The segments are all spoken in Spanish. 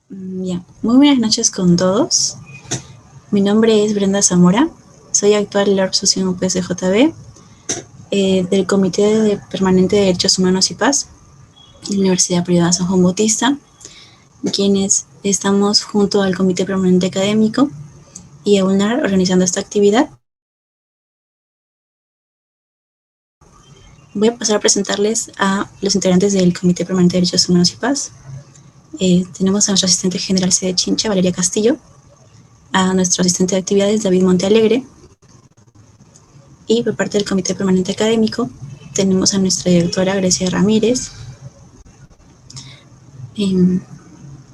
Bien, muy buenas noches con todos. Mi nombre es Brenda Zamora, soy actual LARP Socio UPSJB del Comité Permanente de Derechos Humanos y Paz de la Universidad Privada San Juan Bautista, quienes estamos junto al Comité Permanente Académico y a UNAR organizando esta actividad. Voy a pasar a presentarles a los integrantes del Comité Permanente de Derechos Humanos y Paz. Tenemos a nuestra asistente general sede Chincha, Valeria Castillo, a nuestro asistente de actividades, David Montealegre, y por parte del Comité Permanente Académico tenemos a nuestra directora Grecia Ramírez,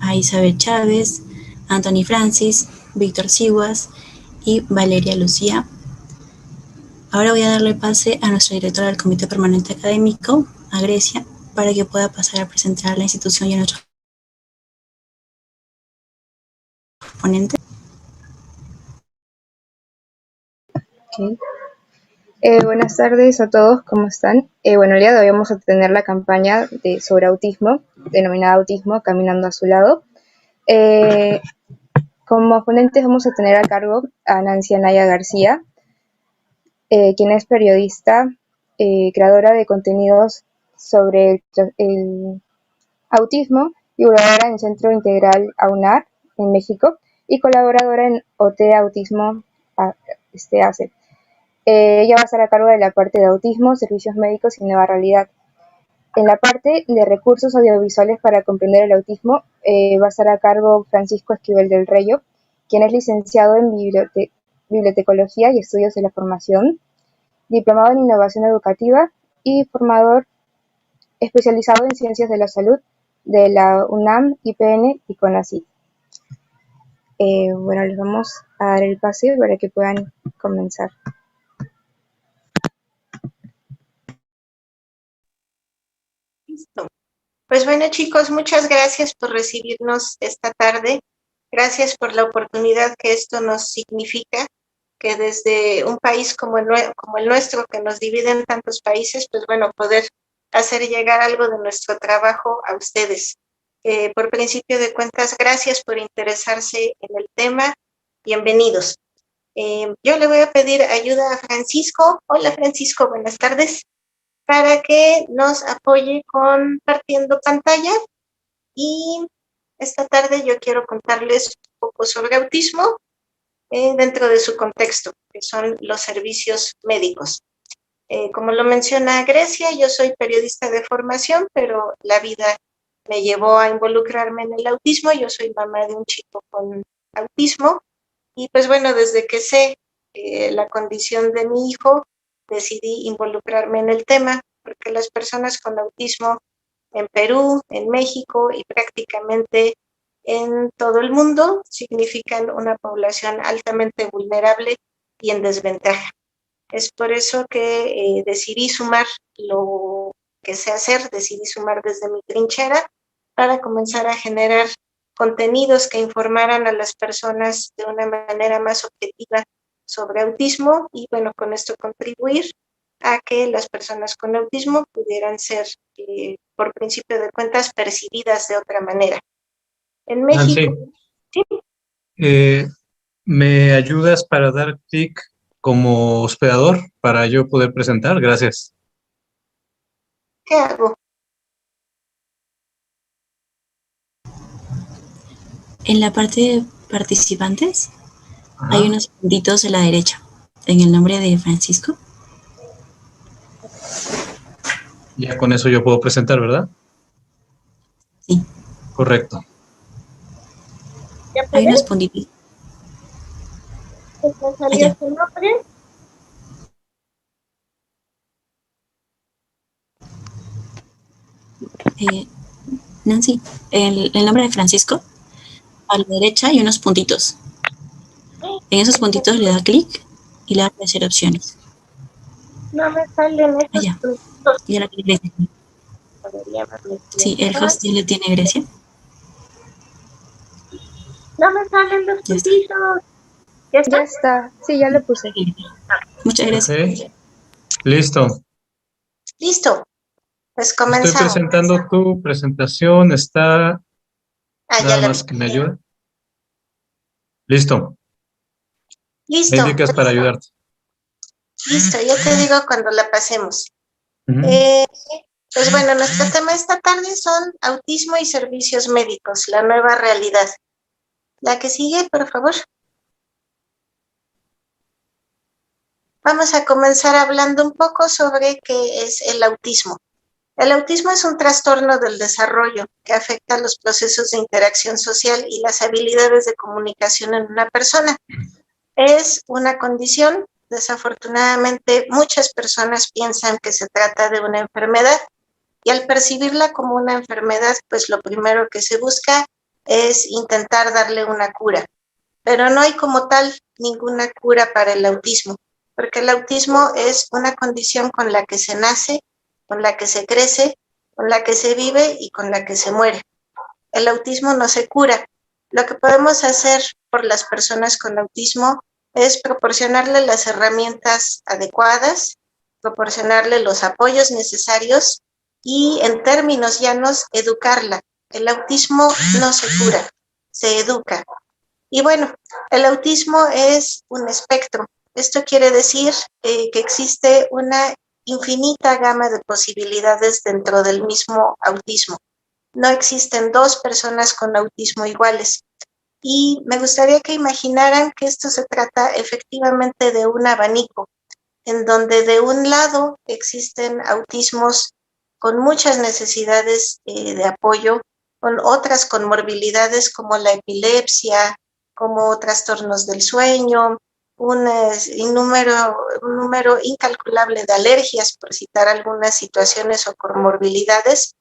a Isabel Chávez, Anthony Francis, Víctor Siguas y Valeria Lucía. Ahora voy a darle pase a nuestra directora del Comité Permanente Académico, a Grecia, para que pueda pasar a presentar a la institución y a nuestros ponentes. Okay. Buenas tardes a todos, ¿cómo están? Bueno, el día de hoy vamos a tener la campaña sobre autismo, denominada Autismo, Caminando a su lado. Como ponentes vamos a tener a cargo a Nancy Anaya García, quien es periodista, creadora de contenidos sobre el autismo, divulgadora en Centro Integral AUNAR en México y colaboradora en OT Autismo ACE. Ella va a estar a cargo de la parte de autismo, servicios médicos y nueva realidad. En la parte de recursos audiovisuales para comprender el autismo va a estar a cargo Francisco Esquivel del Reyo, quien es licenciado en bibliotecología y estudios de la formación, diplomado en innovación educativa y formador especializado en ciencias de la salud de la UNAM, IPN y CONACYT. Bueno, les vamos a dar el pase para que puedan comenzar. Listo. Pues bueno, chicos, muchas gracias por recibirnos esta tarde. Gracias por la oportunidad que esto nos significa, que desde un país como el nuestro, que nos divide en tantos países, pues bueno, poder hacer llegar algo de nuestro trabajo a ustedes. Por principio de cuentas, gracias por interesarse en el tema. Bienvenidos. Yo le voy a pedir ayuda a Francisco. Hola, Francisco, buenas tardes, para que nos apoye compartiendo pantalla. Y esta tarde yo quiero contarles un poco sobre autismo dentro de su contexto, que son los servicios médicos. Como lo menciona Grecia, yo soy periodista de formación, pero la vida me llevó a involucrarme en el autismo. Yo soy mamá de un chico con autismo y pues bueno, desde que sé la condición de mi hijo, decidí involucrarme en el tema, porque las personas con autismo en Perú, en México y prácticamente en todo el mundo significan una población altamente vulnerable y en desventaja. Es por eso que decidí sumar lo que sé hacer, decidí sumar desde mi trinchera para comenzar a generar contenidos que informaran a las personas de una manera más objetiva sobre autismo y bueno, con esto contribuir a que las personas con autismo pudieran ser, por principio de cuentas, percibidas de otra manera. En México... Nancy, ¿sí? ¿Me ayudas para dar clic como hospedador para yo poder presentar? Gracias. ¿Qué hago? En la parte de participantes hay unos puntitos a la derecha en el nombre de Francisco. Ya con eso yo puedo presentar, ¿verdad? Sí. Correcto. Hay unos puntitos. ¿Me salió tu nombre? Nancy, el nombre de Francisco, a la derecha hay unos puntitos. En esos puntitos le da clic y le da a aparecer opciones. No me salen esos Allá. puntitos. Y ahora clic Grecia. Sí, el host ya le tiene Grecia. No me salen los puntitos. ¿Ya está? Sí, ya lo puse. Muchas gracias. Okay. Listo. Listo. Pues Estoy comenzamos. presentando tu presentación. Está Ah, ya Nada la más vi. que me ayude. Listo. Me Listo, indicas para ayudarte. listo, ya te digo cuando la pasemos. Ujú. Pues bueno, nuestro tema esta tarde son autismo y servicios médicos, la nueva realidad. La que sigue, por favor. Vamos a comenzar hablando un poco sobre qué es el autismo. El autismo es un trastorno del desarrollo que afecta los procesos de interacción social y las habilidades de comunicación en una persona. Es una condición, desafortunadamente muchas personas piensan que se trata de una enfermedad y al percibirla como una enfermedad, pues lo primero que se busca es intentar darle una cura. Pero no hay como tal ninguna cura para el autismo, porque el autismo es una condición con la que se nace, con la que se crece, con la que se vive y con la que se muere. El autismo no se cura. Lo que podemos hacer por las personas con autismo es proporcionarle las herramientas adecuadas, proporcionarle los apoyos necesarios y, en términos llanos, educarla. El autismo no se cura, se educa. Y bueno, el autismo es un espectro. Esto quiere decir que existe una infinita gama de posibilidades dentro del mismo autismo. No existen dos personas con autismo iguales. Y me gustaría que imaginaran que esto se trata efectivamente de un abanico, en donde de un lado existen autismos con muchas necesidades de apoyo, con otras comorbilidades como la epilepsia, como trastornos del sueño, un número incalculable de alergias, por citar algunas situaciones o comorbilidades.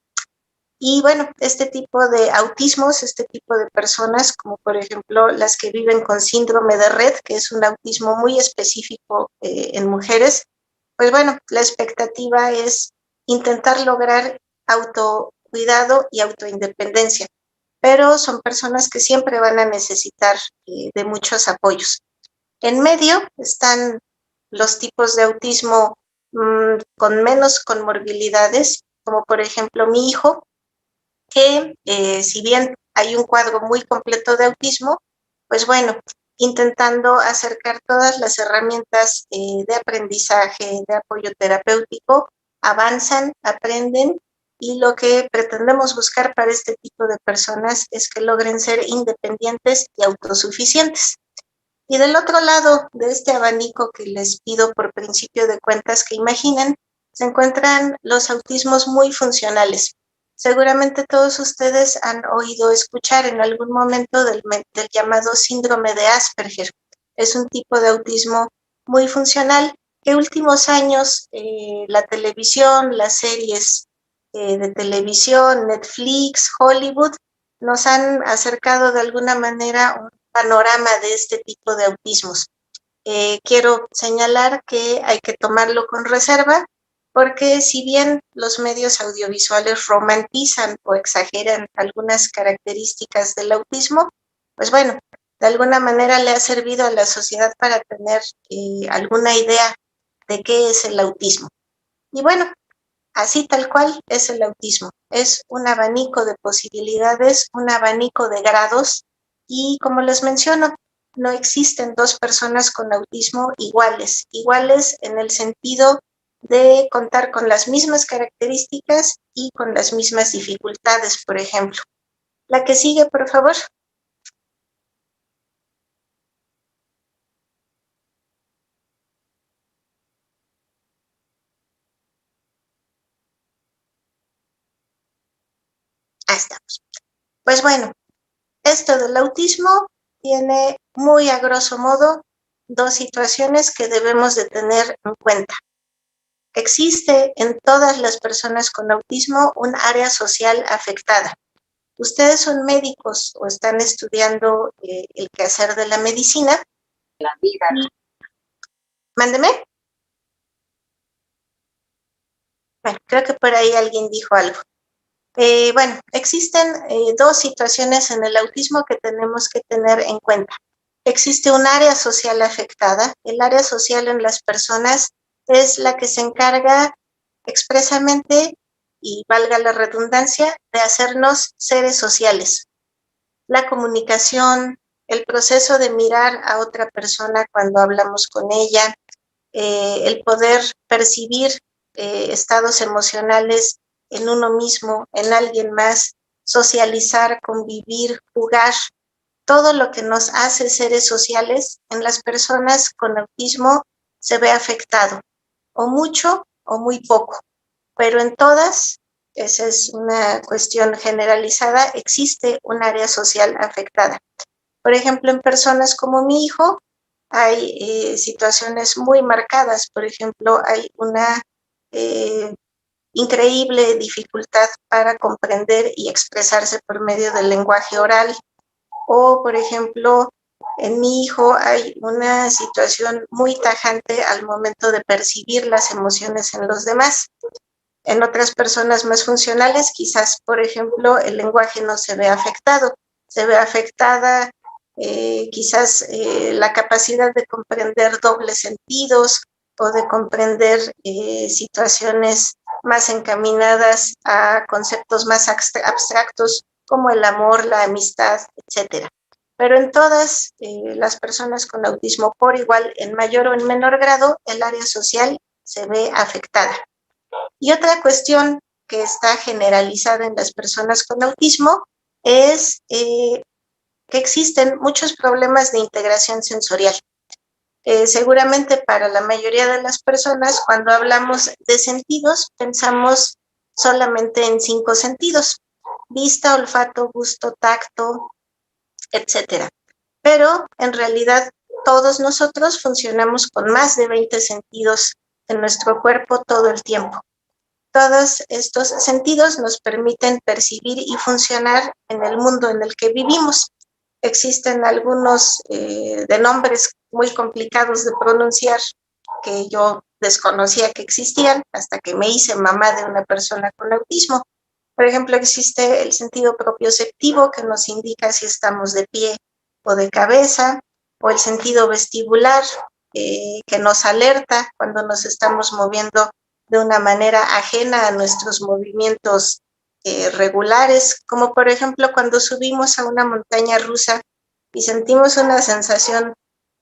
Y bueno, este tipo de autismos, este tipo de personas, como por ejemplo las que viven con síndrome de Rett, que es un autismo muy específico en mujeres, pues bueno, la expectativa es intentar lograr autocuidado y autoindependencia, pero son personas que siempre van a necesitar de muchos apoyos. En medio están los tipos de autismo con menos comorbilidades, como por ejemplo mi hijo, que si bien hay un cuadro muy completo de autismo, pues bueno, intentando acercar todas las herramientas de aprendizaje, de apoyo terapéutico, avanzan, aprenden y lo que pretendemos buscar para este tipo de personas es que logren ser independientes y autosuficientes. Y del otro lado de este abanico que les pido por principio de cuentas que imaginen, se encuentran los autismos muy funcionales. Seguramente todos ustedes han oído escuchar en algún momento del llamado síndrome de Asperger. Es un tipo de autismo muy funcional que últimos años la televisión, las series de televisión, Netflix, Hollywood, nos han acercado de alguna manera un panorama de este tipo de autismos. Quiero señalar que hay que tomarlo con reserva porque si bien los medios audiovisuales romantizan o exageran algunas características del autismo, pues bueno, de alguna manera le ha servido a la sociedad para tener alguna idea de qué es el autismo. Y bueno, así tal cual es el autismo. Es un abanico de posibilidades, un abanico de grados y como les menciono, no existen dos personas con autismo iguales, iguales en el sentido de contar con las mismas características y con las mismas dificultades, por ejemplo. La que sigue, por favor. Ahí estamos. Pues bueno, esto del autismo tiene muy a grosso modo dos situaciones que debemos de tener en cuenta. Existe en todas las personas con autismo un área social afectada. Ustedes son médicos o están estudiando el quehacer de la medicina. La vida. Mándeme. Bueno, creo que por ahí alguien dijo algo. Bueno, existen dos situaciones en el autismo que tenemos que tener en cuenta. Existe un área social afectada. El área social en las personas es la que se encarga expresamente, y valga la redundancia, de hacernos seres sociales. la comunicación, el proceso de mirar a otra persona cuando hablamos con ella, el poder percibir estados emocionales en uno mismo, en alguien más, socializar, convivir, jugar, todo lo que nos hace seres sociales en las personas con autismo se ve afectado, o mucho o muy poco, pero en todas, esa es una cuestión generalizada, existe un área social afectada. Por ejemplo, en personas como mi hijo, hay situaciones muy marcadas. Por ejemplo, hay una eh, increíble dificultad para comprender y expresarse por medio del lenguaje oral. O, por ejemplo, en mi hijo hay una situación muy tajante al momento de percibir las emociones en los demás. En otras personas más funcionales, quizás, por ejemplo, el lenguaje no se ve afectado, se ve afectada quizás la capacidad de comprender dobles sentidos o de comprender situaciones más encaminadas a conceptos más abstractos como el amor, la amistad, etcétera. Pero en todas las personas con autismo por igual, en mayor o en menor grado, el área social se ve afectada. Y otra cuestión que está generalizada en las personas con autismo es que existen muchos problemas de integración sensorial. Seguramente para la mayoría de las personas, cuando hablamos de sentidos, pensamos solamente en 5 sentidos: vista, olfato, gusto, tacto, etcétera. Pero en realidad todos nosotros funcionamos con más de 20 sentidos en nuestro cuerpo todo el tiempo. Todos estos sentidos nos permiten percibir y funcionar en el mundo en el que vivimos. Existen algunos de nombres muy complicados de pronunciar que yo desconocía que existían hasta que me hice mamá de una persona con autismo. Por ejemplo, existe el sentido propioceptivo, que nos indica si estamos de pie o de cabeza, o el sentido vestibular, que nos alerta cuando nos estamos moviendo de una manera ajena a nuestros movimientos regulares, como por ejemplo cuando subimos a una montaña rusa y sentimos una sensación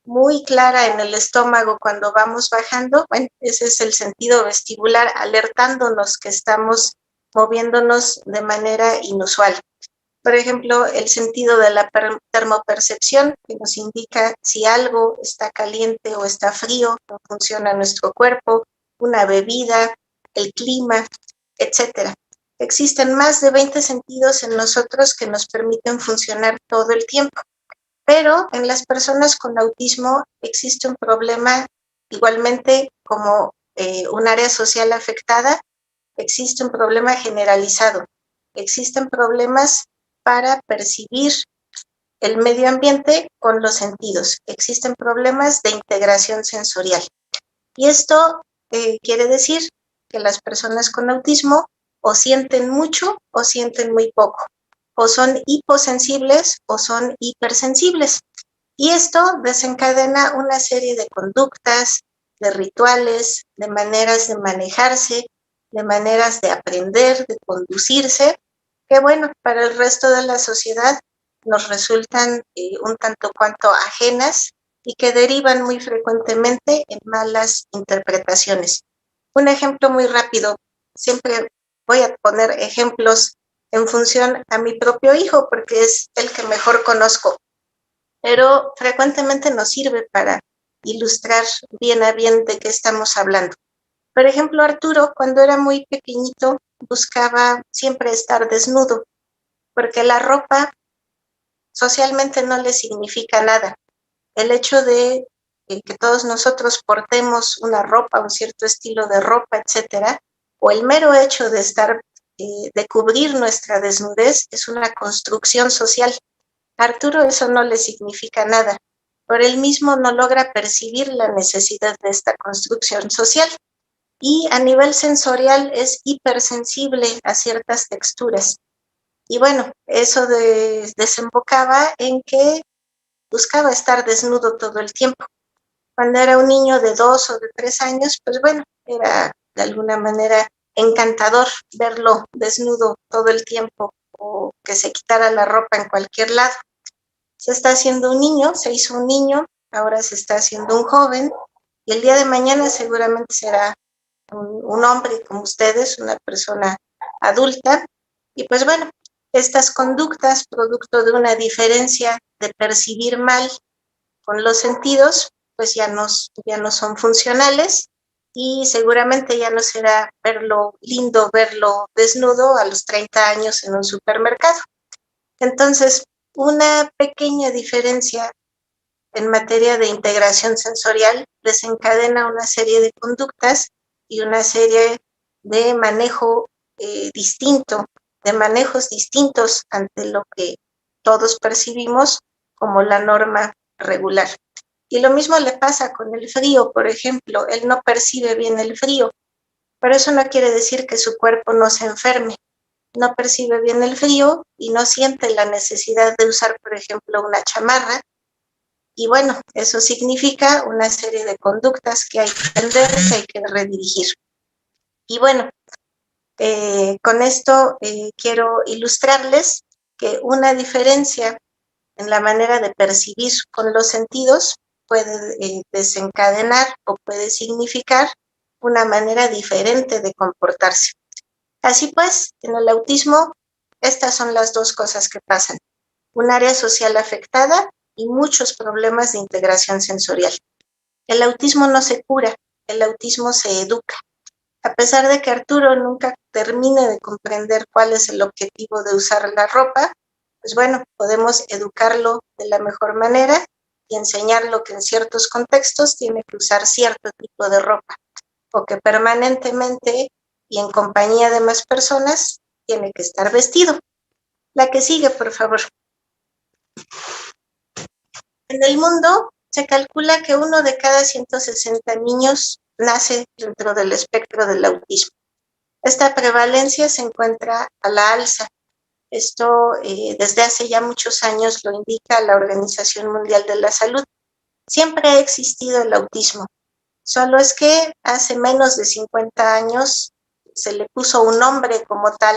muy clara en el estómago cuando vamos bajando. Bueno, ese es el sentido vestibular alertándonos que estamos moviéndonos de manera inusual. Por ejemplo, el sentido de la termopercepción, que nos indica si algo está caliente o está frío, cómo funciona nuestro cuerpo, una bebida, el clima, etcétera. Existen más de 20 sentidos en nosotros que nos permiten funcionar todo el tiempo. Pero en las personas con autismo existe un problema igualmente como un área social afectada, existe un problema generalizado. Existen problemas para percibir el medio ambiente con los sentidos. Existen problemas de integración sensorial. Y esto quiere decir que las personas con autismo o sienten mucho o sienten muy poco, o son hiposensibles o son hipersensibles. Y esto desencadena una serie de conductas, de rituales, de maneras de manejarse, de maneras de aprender, de conducirse, que bueno, para el resto de la sociedad nos resultan un tanto cuanto ajenas y que derivan muy frecuentemente en malas interpretaciones. Un ejemplo muy rápido, siempre voy a poner ejemplos en función a mi propio hijo porque es el que mejor conozco, pero frecuentemente nos sirve para ilustrar bien a bien de qué estamos hablando. Por ejemplo, Arturo, cuando era muy pequeñito, buscaba siempre estar desnudo, porque la ropa socialmente no le significa nada. El hecho de que todos nosotros portemos una ropa, un cierto estilo de ropa, etcétera, o el mero hecho de estar, de cubrir nuestra desnudez, es una construcción social. A Arturo eso no le significa nada. Por él mismo no logra percibir la necesidad de esta construcción social. Y a nivel sensorial es hipersensible a ciertas texturas. Y bueno, eso desembocaba en que buscaba estar desnudo todo el tiempo. Cuando era un niño de 2 o de 3 años, pues bueno, era de alguna manera encantador verlo desnudo todo el tiempo o que se quitara la ropa en cualquier lado. Se está haciendo un niño, se hizo un niño, ahora se está haciendo un joven, y el día de mañana seguramente será un hombre como ustedes, una persona adulta. Y pues bueno, estas conductas, producto de una diferencia de percibir mal con los sentidos, pues ya no son funcionales, y seguramente ya no será verlo lindo, verlo desnudo a los 30 años en un supermercado. Entonces, una pequeña diferencia en materia de integración sensorial desencadena una serie de conductas y una serie de manejo distinto, de manejos distintos ante lo que todos percibimos como la norma regular. Y lo mismo le pasa con el frío, por ejemplo, él no percibe bien el frío, pero eso no quiere decir que su cuerpo no se enferme. No percibe bien el frío y no siente la necesidad de usar, por ejemplo, una chamarra. Y bueno, eso significa una serie de conductas que hay que entender, que hay que redirigir. Y bueno, con esto quiero ilustrarles que una diferencia en la manera de percibir con los sentidos puede desencadenar o puede significar una manera diferente de comportarse. Así pues, en el autismo, estas son las dos cosas que pasan: un área social afectada y muchos problemas de integración sensorial. El autismo no se cura, el autismo se educa. A pesar de que Arturo nunca termine de comprender cuál es el objetivo de usar la ropa, pues bueno, podemos educarlo de la mejor manera y enseñarlo que en ciertos contextos tiene que usar cierto tipo de ropa, o que permanentemente y en compañía de más personas tiene que estar vestido. La que sigue, por favor. En el mundo se calcula que 1 de cada 160 niños nace dentro del espectro del autismo. Esta prevalencia se encuentra a la alza. Esto desde hace ya muchos años lo indica la Organización Mundial de la Salud. Siempre ha existido el autismo, solo es que hace menos de 50 años se le puso un nombre como tal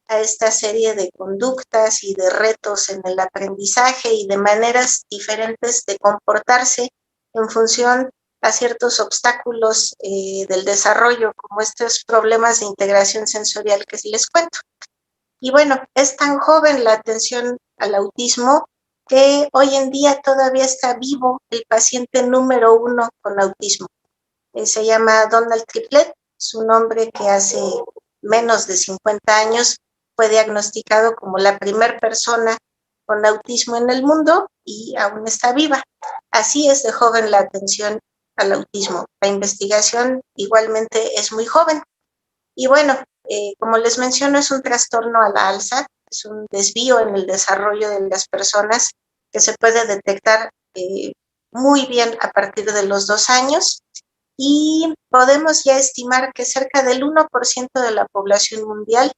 a esta serie de conductas y de retos en el aprendizaje y de maneras diferentes de comportarse en función a ciertos obstáculos del desarrollo, como estos problemas de integración sensorial que les cuento. Y bueno, es tan joven la atención al autismo que hoy en día todavía está vivo el paciente número 1 con autismo. Se llama Donald Triplett, es un hombre que hace menos de 50 años fue diagnosticado como la primera persona con autismo en el mundo y aún está viva. Así es de joven la atención al autismo. La investigación igualmente es muy joven. Y bueno, como les menciono, es un trastorno a la alza, es un desvío en el desarrollo de las personas que se puede detectar muy bien a partir de los 2 años, y podemos ya estimar que cerca del 1% de la población mundial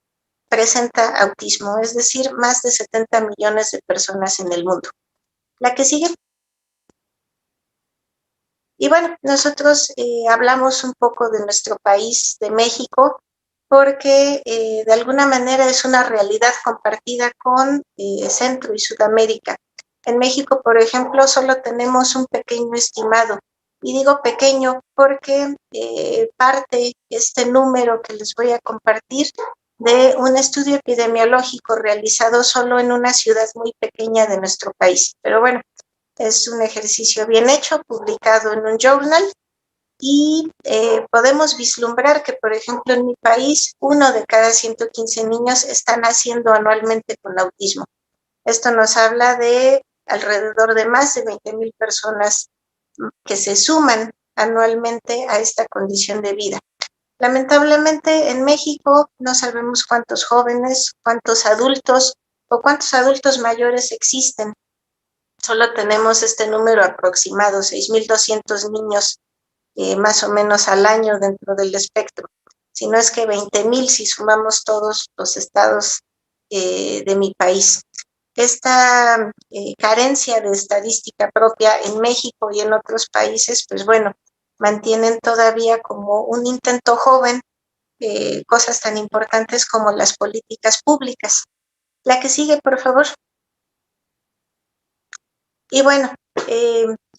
presenta autismo, es decir, más de 70 millones de personas en el mundo. La que sigue. Y bueno, nosotros hablamos un poco de nuestro país, de México, porque de alguna manera es una realidad compartida con Centro y Sudamérica. En México, por ejemplo, solo tenemos un pequeño estimado. Y digo pequeño porque parte este número que les voy a compartir de un estudio epidemiológico realizado solo en una ciudad muy pequeña de nuestro país. Pero bueno, es un ejercicio bien hecho, publicado en un journal, y podemos vislumbrar que, por ejemplo, en mi país, 1 de cada 115 niños están naciendo anualmente con autismo. Esto nos habla de alrededor de más de 20,000 personas que se suman anualmente a esta condición de vida. Lamentablemente, en México no sabemos cuántos jóvenes, cuántos adultos o cuántos adultos mayores existen. Solo tenemos este número aproximado, 6,200 niños más o menos al año dentro del espectro. Si no es que 20,000 si sumamos todos los estados de mi país. Esta carencia de estadística propia en México y en otros países, pues bueno, mantienen todavía como un intento joven cosas tan importantes como las políticas públicas. La que sigue, por favor. Y bueno,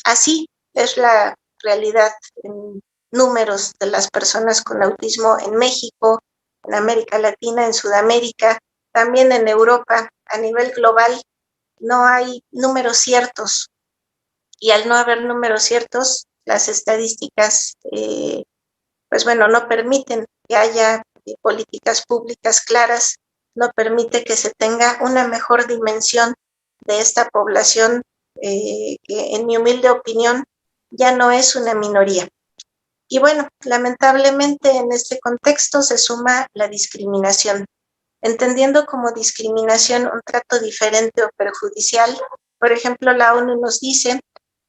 así es la realidad en números de las personas con autismo en México, en América Latina, en Sudamérica, también en Europa. A nivel global no hay números ciertos, y al no haber números ciertos, las estadísticas, pues bueno, no permiten que haya políticas públicas claras, no permite que se tenga una mejor dimensión de esta población, que en mi humilde opinión ya no es una minoría. Y bueno, lamentablemente en este contexto se suma la discriminación, entendiendo como discriminación un trato diferente o perjudicial. Por ejemplo, la ONU nos dice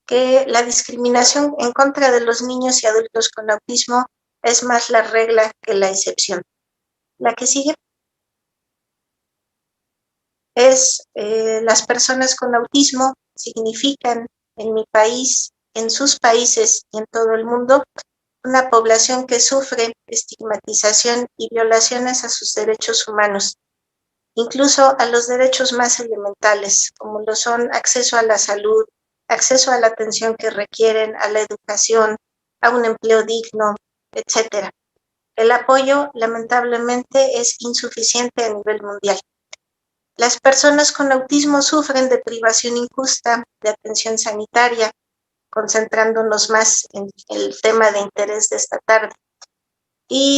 que la discriminación en contra de los niños y adultos con autismo es más la regla que la excepción. La que sigue es las personas con autismo significan en mi país, en sus países y en todo el mundo una población que sufre estigmatización y violaciones a sus derechos humanos, incluso a los derechos más elementales, como lo son acceso a la salud, acceso a la atención que requieren, a la educación, a un empleo digno, etcétera. El apoyo, lamentablemente, es insuficiente a nivel mundial. Las personas con autismo sufren de privación injusta de atención sanitaria, concentrándonos más en el tema de interés de esta tarde.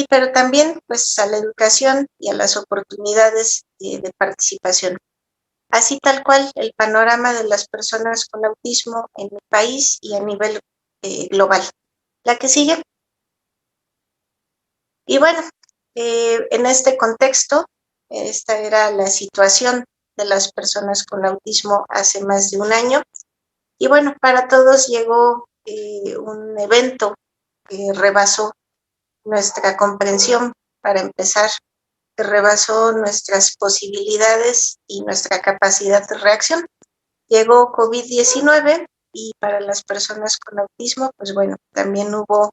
Pero también pues a la educación y a las oportunidades de participación. Así tal cual el panorama de las personas con autismo en el país y a nivel global. La que sigue. Y bueno, en este contexto, esta era la situación de las personas con autismo hace más de un año. Y bueno, para todos llegó un evento que rebasó nuestra comprensión, para empezar, que rebasó nuestras posibilidades y nuestra capacidad de reacción. Llegó COVID-19 y para las personas con autismo, pues bueno, también hubo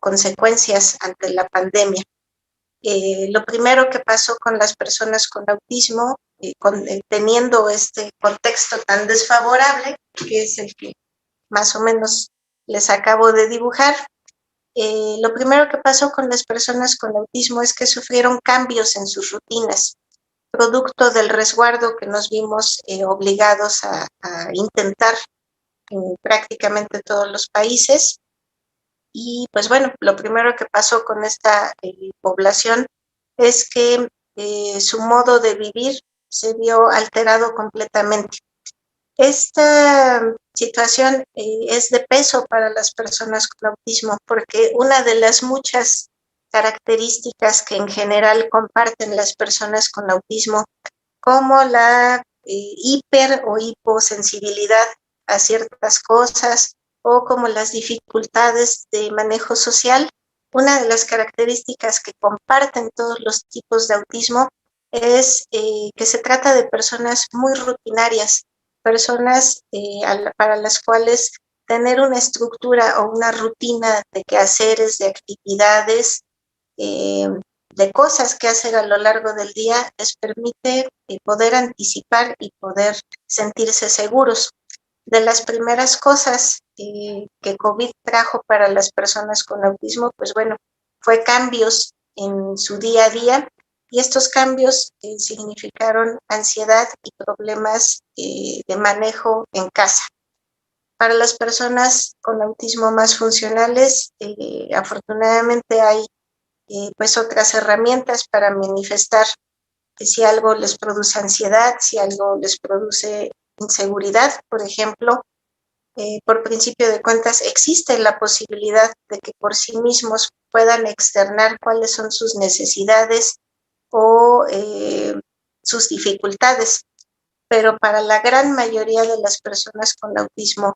consecuencias ante la pandemia. Lo primero que pasó con las personas con autismo, teniendo este contexto tan desfavorable, que es el que más o menos les acabo de dibujar, lo primero que pasó con las personas con autismo es que sufrieron cambios en sus rutinas, producto del resguardo que nos vimos obligados a intentar en prácticamente todos los países. Y pues bueno, lo primero que pasó con esta población es que su modo de vivir se vio alterado completamente. Esta situación es de peso para las personas con autismo, porque una de las muchas características que en general comparten las personas con autismo, como la hiper o hiposensibilidad a ciertas cosas, o como las dificultades de manejo social, una de las características que comparten todos los tipos de autismo es que se trata de personas muy rutinarias, personas para las cuales tener una estructura o una rutina de quehaceres, de actividades, eh, de cosas que hacer a lo largo del día, les permite poder anticipar y poder sentirse seguros. De las primeras cosas que COVID trajo para las personas con autismo, pues bueno, fue cambios en su día a día, y estos cambios significaron ansiedad y problemas de manejo en casa. Para las personas con autismo más funcionales, afortunadamente hay pues otras herramientas para manifestar si algo les produce ansiedad, si algo les produce inseguridad, por ejemplo. Por principio de cuentas, existe la posibilidad de que por sí mismos puedan externar cuáles son sus necesidades o sus dificultades, pero para la gran mayoría de las personas con autismo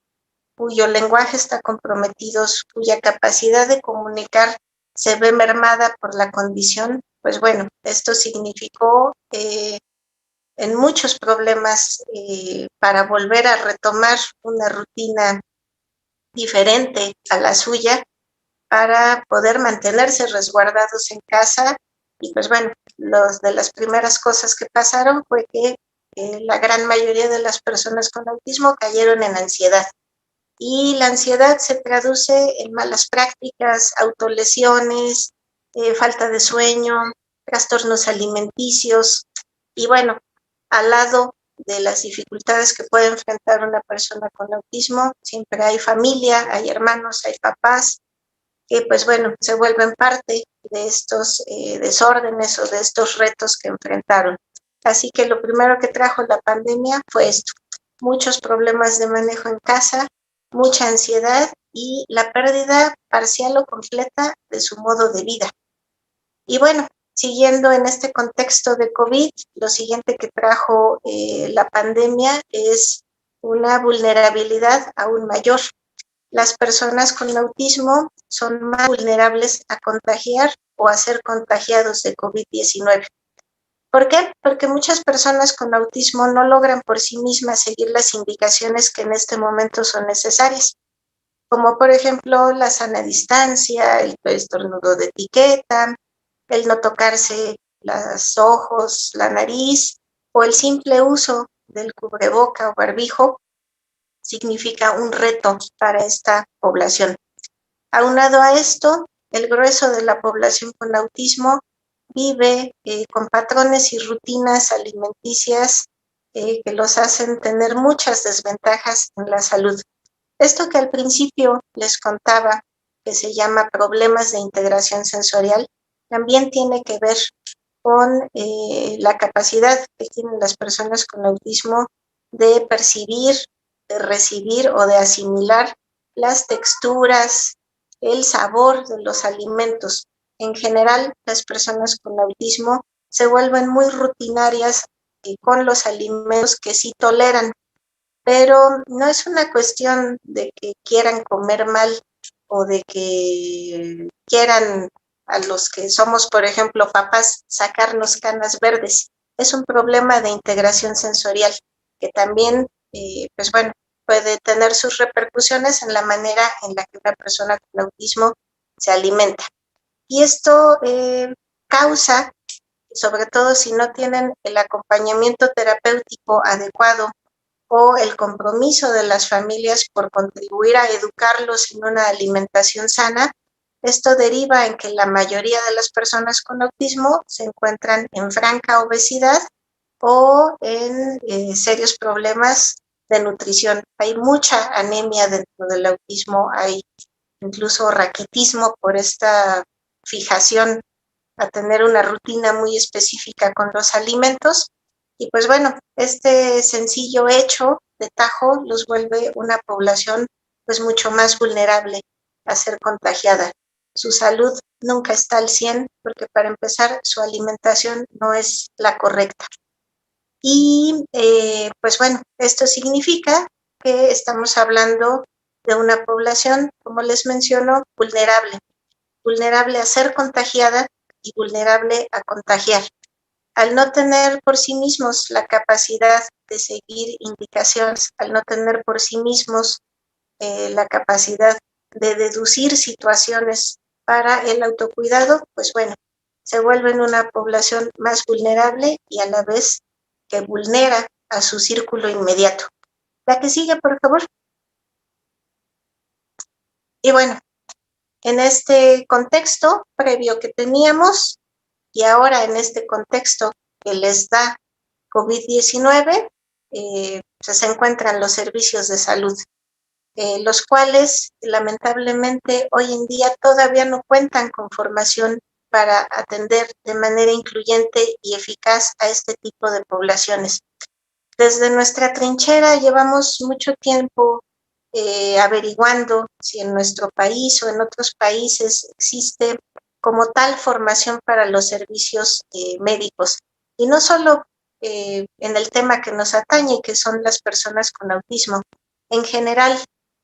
cuyo lenguaje está comprometido, cuya capacidad de comunicar se ve mermada por la condición, pues bueno, esto significó en muchos problemas para volver a retomar una rutina diferente a la suya, para poder mantenerse resguardados en casa Y pues bueno, de las primeras cosas que pasaron fue que la gran mayoría de las personas con autismo cayeron en ansiedad. Y la ansiedad se traduce en malas prácticas, autolesiones, falta de sueño, trastornos alimenticios. Y bueno, al lado de las dificultades que puede enfrentar una persona con autismo, siempre hay familia, hay hermanos, hay papás, que pues bueno, se vuelven parte de estos desórdenes o de estos retos que enfrentaron. Así que lo primero que trajo la pandemia fue esto, muchos problemas de manejo en casa, mucha ansiedad y la pérdida parcial o completa de su modo de vida. Y bueno, siguiendo en este contexto de COVID, lo siguiente que trajo la pandemia es una vulnerabilidad aún mayor. Las personas con autismo son más vulnerables a contagiar o a ser contagiados de COVID-19. ¿Por qué? Porque muchas personas con autismo no logran por sí mismas seguir las indicaciones que en este momento son necesarias, como por ejemplo la sana distancia, el estornudo de etiqueta, el no tocarse los ojos, la nariz o el simple uso del cubreboca o barbijo significa un reto para esta población. Aunado a esto, el grueso de la población con autismo vive con patrones y rutinas alimenticias que los hacen tener muchas desventajas en la salud. Esto que al principio les contaba, que se llama problemas de integración sensorial, también tiene que ver con la capacidad que tienen las personas con autismo de percibir, de recibir o de asimilar las texturas, el sabor de los alimentos. En general, las personas con autismo se vuelven muy rutinarias con los alimentos que sí toleran, pero no es una cuestión de que quieran comer mal o de que quieran a los que somos, por ejemplo, papás, sacarnos canas verdes. Es un problema de integración sensorial que también, pues bueno, puede tener sus repercusiones en la manera en la que una persona con autismo se alimenta. Y esto causa, sobre todo si no tienen el acompañamiento terapéutico adecuado o el compromiso de las familias por contribuir a educarlos en una alimentación sana, esto deriva en que la mayoría de las personas con autismo se encuentran en franca obesidad o en serios problemas de nutrición. Hay mucha anemia dentro del autismo, hay incluso raquitismo por esta fijación a tener una rutina muy específica con los alimentos. Y pues bueno, este sencillo hecho de tajo los vuelve una población pues mucho más vulnerable a ser contagiada. Su salud nunca está al 100 porque para empezar su alimentación no es la correcta. Y pues bueno, esto significa que estamos hablando de una población, como les menciono, vulnerable a ser contagiada y vulnerable a contagiar. Al no tener por sí mismos la capacidad de seguir indicaciones, al no tener por sí mismos la capacidad de deducir situaciones para el autocuidado, pues bueno, se vuelven una población más vulnerable y a la vez que vulnera a su círculo inmediato. La que sigue, por favor. Y bueno, en este contexto previo que teníamos y ahora en este contexto que les da COVID-19, se encuentran los servicios de salud, los cuales lamentablemente hoy en día todavía no cuentan con formación para atender de manera incluyente y eficaz a este tipo de poblaciones. Desde nuestra trinchera llevamos mucho tiempo averiguando si en nuestro país o en otros países existe como tal formación para los servicios médicos. Y no solo en el tema que nos atañe, que son las personas con autismo. En general,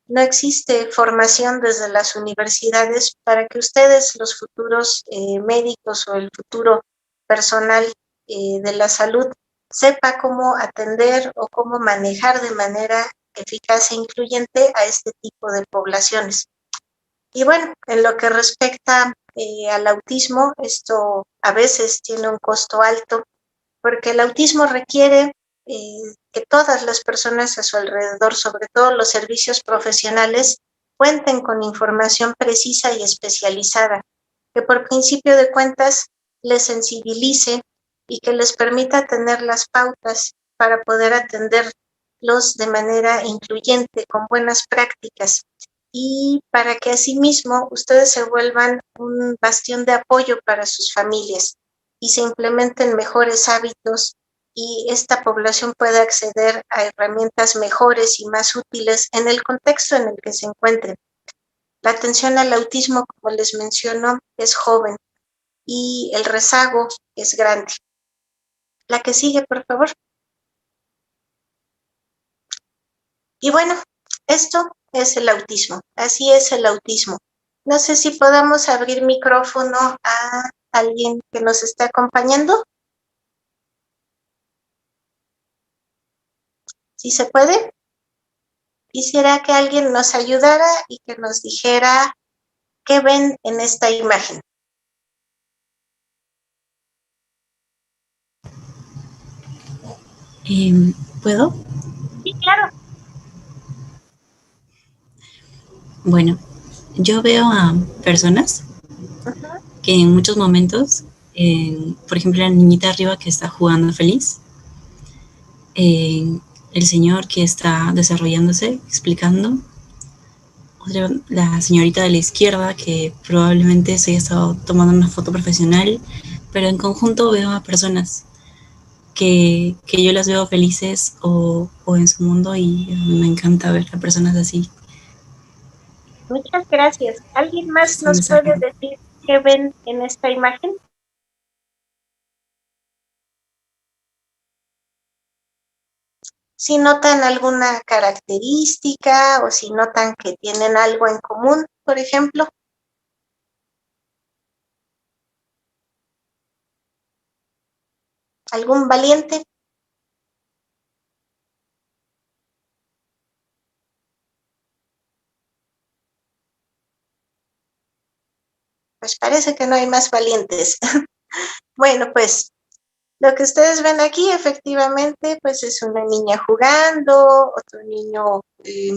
no existe formación desde las universidades para que ustedes, los futuros médicos o el futuro personal de la salud, sepa cómo atender o cómo manejar de manera eficaz e incluyente a este tipo de poblaciones. Y bueno, en lo que respecta al autismo, esto a veces tiene un costo alto, porque el autismo requiere que todas las personas a su alrededor, sobre todo los servicios profesionales, cuenten con información precisa y especializada, que por principio de cuentas les sensibilice y que les permita tener las pautas para poder atenderlos de manera incluyente, con buenas prácticas, y para que asimismo ustedes se vuelvan un bastión de apoyo para sus familias y se implementen mejores hábitos y esta población pueda acceder a herramientas mejores y más útiles en el contexto en el que se encuentren. La atención al autismo, como les menciono, es joven y el rezago es grande. La que sigue, por favor. Y bueno, esto es el autismo. Así es el autismo. No sé si podamos abrir micrófono a alguien que nos esté acompañando. ¿Sí se puede? Quisiera que alguien nos ayudara y que nos dijera qué ven en esta imagen. ¿Puedo? Sí, claro. Bueno, yo veo a personas que en muchos momentos, por ejemplo, la niñita arriba que está jugando feliz, el señor que está desarrollándose, explicando, la señorita de la izquierda que probablemente se haya estado tomando una foto profesional, pero en conjunto veo a personas que yo las veo felices o en su mundo y me encanta ver a personas así. Muchas gracias. ¿Alguien más Están nos puede desarrollando. decir qué ven en esta imagen? Si notan alguna característica o si notan que tienen algo en común, por ejemplo. ¿Algún valiente? Pues parece que no hay más valientes. Bueno, pues lo que ustedes ven aquí efectivamente pues es una niña jugando, otro niño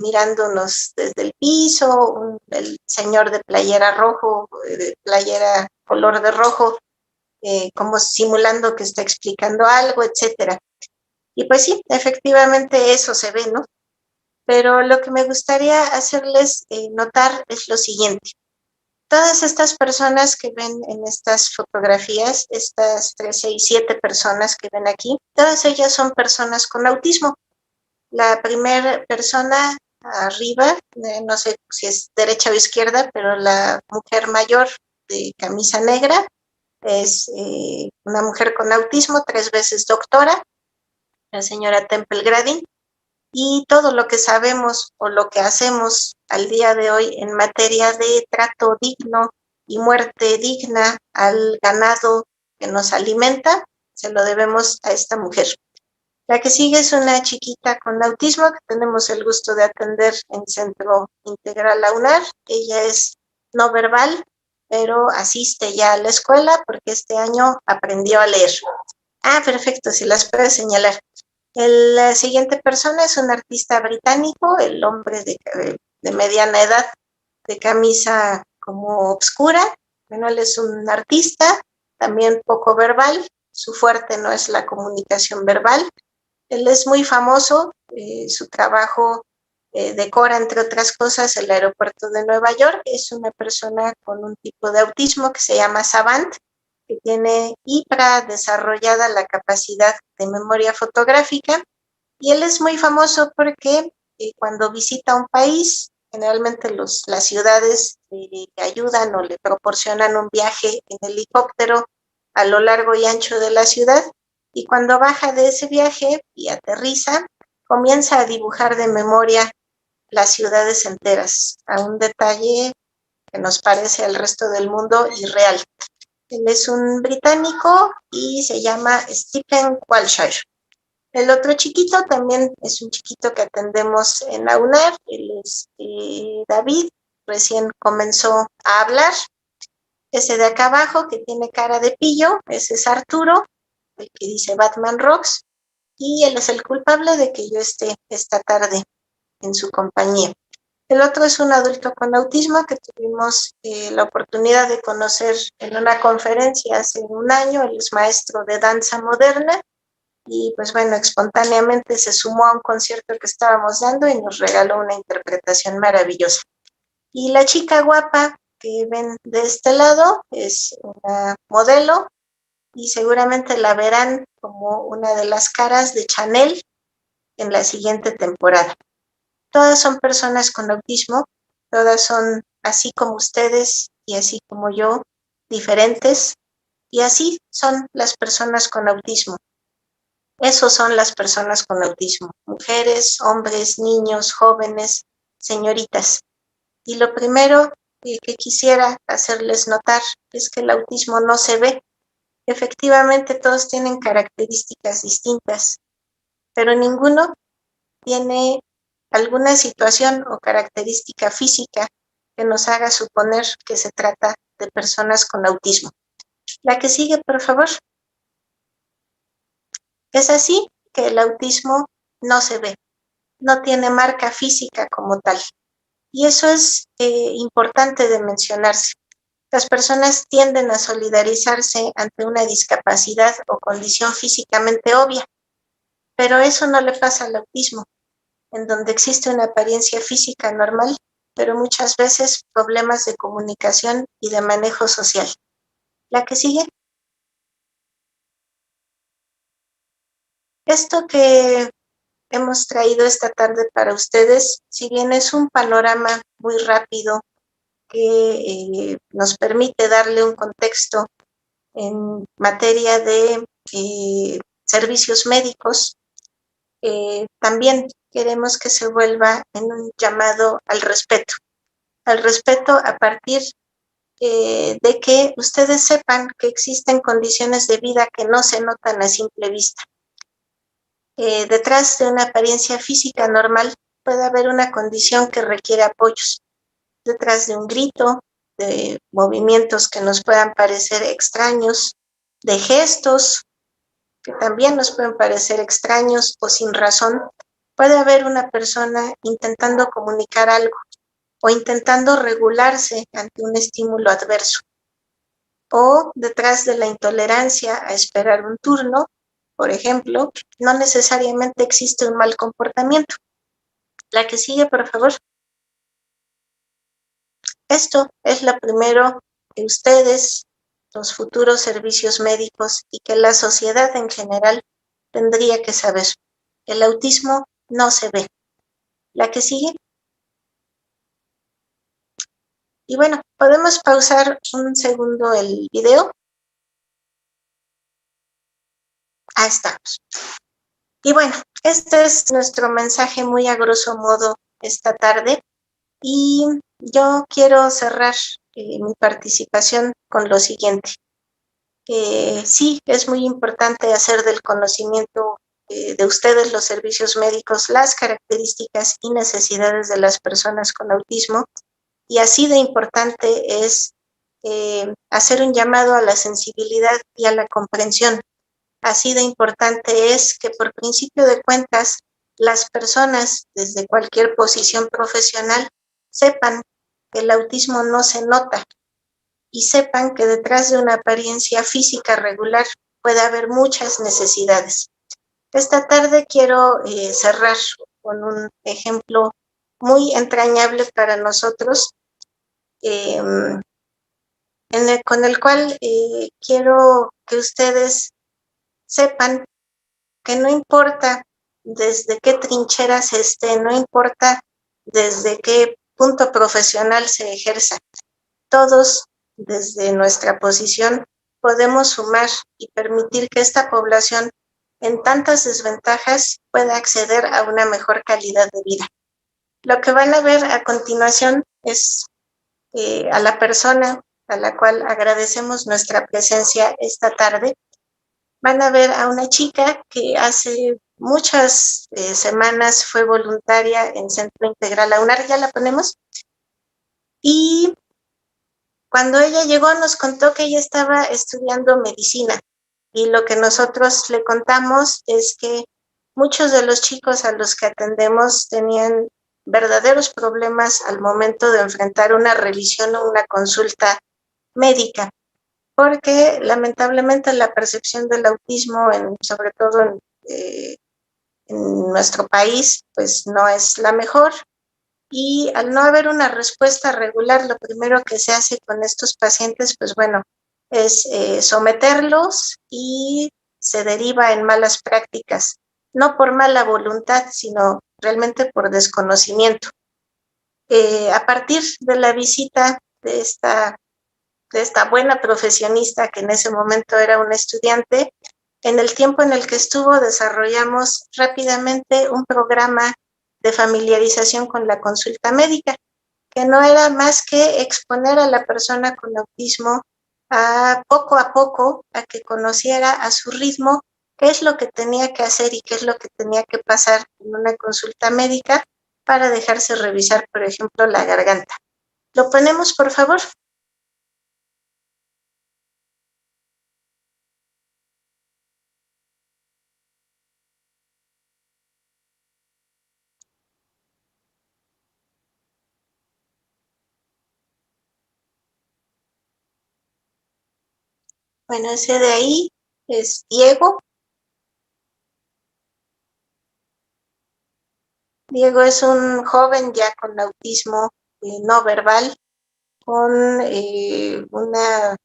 mirándonos desde el piso, el señor de playera rojo, de playera color de rojo, como simulando que está explicando algo, etcétera. Y pues sí, efectivamente eso se ve, ¿no? Pero lo que me gustaría hacerles notar es lo siguiente. Todas estas personas que ven en estas fotografías, estas 3, 6, 7 personas que ven aquí, todas ellas son personas con autismo. La primera persona arriba, no sé si es derecha o izquierda, pero la mujer mayor de camisa negra es una mujer con autismo, 3 veces doctora, la señora Temple Grandin. Y todo lo que sabemos o lo que hacemos al día de hoy en materia de trato digno y muerte digna al ganado que nos alimenta, se lo debemos a esta mujer. La que sigue es una chiquita con autismo que tenemos el gusto de atender en Centro Integral AUNAR. Ella es no verbal, pero asiste ya a la escuela porque este año aprendió a leer. Ah, perfecto, si las puedes señalar. La siguiente persona es un artista británico, el hombre de mediana edad, de camisa como oscura. Bueno, él es un artista, también poco verbal. Su fuerte no es la comunicación verbal. Él es muy famoso, su trabajo decora, entre otras cosas, el aeropuerto de Nueva York. Es una persona con un tipo de autismo que se llama Savant, que tiene hiper desarrollada la capacidad de memoria fotográfica, y él es muy famoso porque cuando visita un país, generalmente las ciudades le ayudan o le proporcionan un viaje en helicóptero a lo largo y ancho de la ciudad, y cuando baja de ese viaje y aterriza, comienza a dibujar de memoria las ciudades enteras, a un detalle que nos parece al resto del mundo irreal. Él es un británico y se llama Stephen Walshire. El otro chiquito también es un chiquito que atendemos en la UNAR. Él es David, recién comenzó a hablar. Ese de acá abajo, que tiene cara de pillo, ese es Arturo, el que dice Batman Rocks, y él es el culpable de que yo esté esta tarde en su compañía. El otro es un adulto con autismo que tuvimos la oportunidad de conocer en una conferencia hace un año. Él es maestro de danza moderna y pues bueno, espontáneamente se sumó a un concierto que estábamos dando y nos regaló una interpretación maravillosa. Y la chica guapa que ven de este lado es una modelo y seguramente la verán como una de las caras de Chanel en la siguiente temporada. Todas son personas con autismo, todas son así como ustedes y así como yo, diferentes, y así son las personas con autismo. Esos son las personas con autismo, mujeres, hombres, niños, jóvenes, señoritas. Y lo primero que quisiera hacerles notar es que el autismo no se ve. Efectivamente, todos tienen características distintas, pero ninguno tiene alguna situación o característica física que nos haga suponer que se trata de personas con autismo. La que sigue, por favor. Es así que el autismo no se ve, no tiene marca física como tal. Y eso es importante de mencionarse. Las personas tienden a solidarizarse ante una discapacidad o condición físicamente obvia, pero eso no le pasa al autismo, en donde existe una apariencia física normal, pero muchas veces problemas de comunicación y de manejo social. La que sigue. Esto que hemos traído esta tarde para ustedes, si bien es un panorama muy rápido que nos permite darle un contexto en materia de servicios médicos, también queremos que se vuelva en un llamado al respeto a partir de que ustedes sepan que existen condiciones de vida que no se notan a simple vista. Detrás de una apariencia física normal puede haber una condición que requiere apoyos. Detrás de un grito, de movimientos que nos puedan parecer extraños, de gestos que también nos pueden parecer extraños o sin razón, puede haber una persona intentando comunicar algo o intentando regularse ante un estímulo adverso. O detrás de la intolerancia a esperar un turno, por ejemplo, no necesariamente existe un mal comportamiento. La que sigue, por favor. Esto es lo primero que ustedes, los futuros servicios médicos y que la sociedad en general tendría que saber. El autismo no se ve. La que sigue. Y bueno, podemos pausar un segundo el video. Ahí estamos. Y bueno, este es nuestro mensaje muy a grosso modo esta tarde. Y yo quiero cerrar mi participación con lo siguiente. Sí, es muy importante hacer del conocimiento de ustedes, los servicios médicos, las características y necesidades de las personas con autismo. Y así de importante es hacer un llamado a la sensibilidad y a la comprensión. Así de importante es que por principio de cuentas, las personas desde cualquier posición profesional sepan que el autismo no se nota y sepan que detrás de una apariencia física regular puede haber muchas necesidades. Esta tarde quiero cerrar con un ejemplo muy entrañable para nosotros, con el cual quiero que ustedes sepan que no importa desde qué trinchera se esté, no importa desde qué punto profesional se ejerza, todos desde nuestra posición podemos sumar y permitir que esta población en tantas desventajas pueda acceder a una mejor calidad de vida. Lo que van a ver a continuación es a la persona a la cual agradecemos nuestra presencia esta tarde. Van a ver a una chica que hace muchas semanas fue voluntaria en Centro Integral AUNAR, ya la ponemos, y Cuando ella llegó nos contó que ella estaba estudiando medicina y lo que nosotros le contamos es que muchos de los chicos a los que atendemos tenían verdaderos problemas al momento de enfrentar una revisión o una consulta médica, porque lamentablemente la percepción del autismo, sobre todo en nuestro país, pues no es la mejor. Y al no haber una respuesta regular, lo primero que se hace con estos pacientes, pues bueno, es someterlos y se deriva en malas prácticas, no por mala voluntad, sino realmente por desconocimiento. A partir de la visita de esta buena profesionista, que en ese momento era una estudiante, en el tiempo en el que estuvo desarrollamos rápidamente un programa de familiarización con la consulta médica, que no era más que exponer a la persona con autismo a poco a que conociera a su ritmo qué es lo que tenía que hacer y qué es lo que tenía que pasar en una consulta médica para dejarse revisar, por ejemplo, la garganta. ¿Lo ponemos, por favor? Bueno, ese de ahí es Diego. Diego es un joven ya con autismo no verbal, con una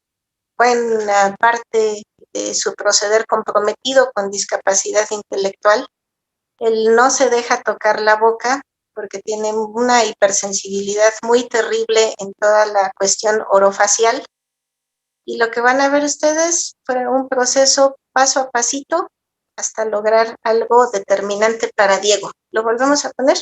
buena parte de su proceder comprometido con discapacidad intelectual. Él no se deja tocar la boca porque tiene una hipersensibilidad muy terrible en toda la cuestión orofacial. Y lo que van a ver ustedes fue un proceso paso a pasito hasta lograr algo determinante para Diego. ¿Lo volvemos a poner?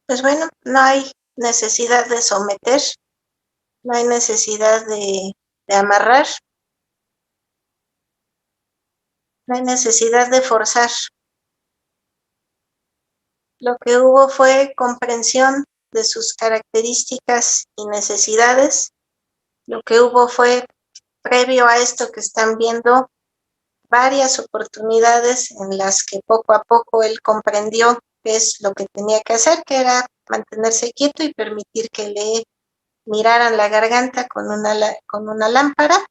Pues bueno, no hay necesidad de someter, no hay necesidad de amarrar, no hay necesidad de forzar. Lo que hubo fue comprensión de sus características y necesidades. Lo que hubo fue, previo a esto que están viendo, varias oportunidades en las que poco a poco él comprendió qué es lo que tenía que hacer, que era mantenerse quieto y permitir que le miraran la garganta con una lámpara.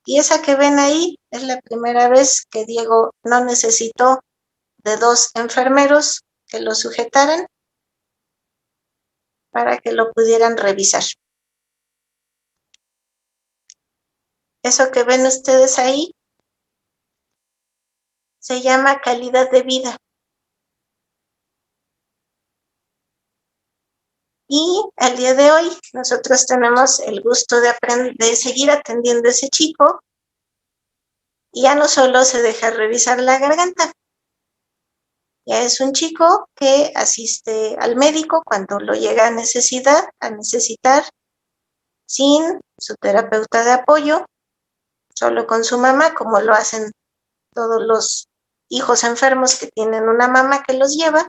Y esa que ven ahí es la primera vez que Diego no necesitó de dos enfermeros que lo sujetaran para que lo pudieran revisar. Eso que ven ustedes ahí se llama calidad de vida. Y al día de hoy nosotros tenemos el gusto de seguir atendiendo a ese chico, y ya no solo se deja revisar la garganta, ya es un chico que asiste al médico cuando lo llega a necesitar, sin su terapeuta de apoyo, solo con su mamá, como lo hacen todos los hijos enfermos que tienen una mamá que los lleva.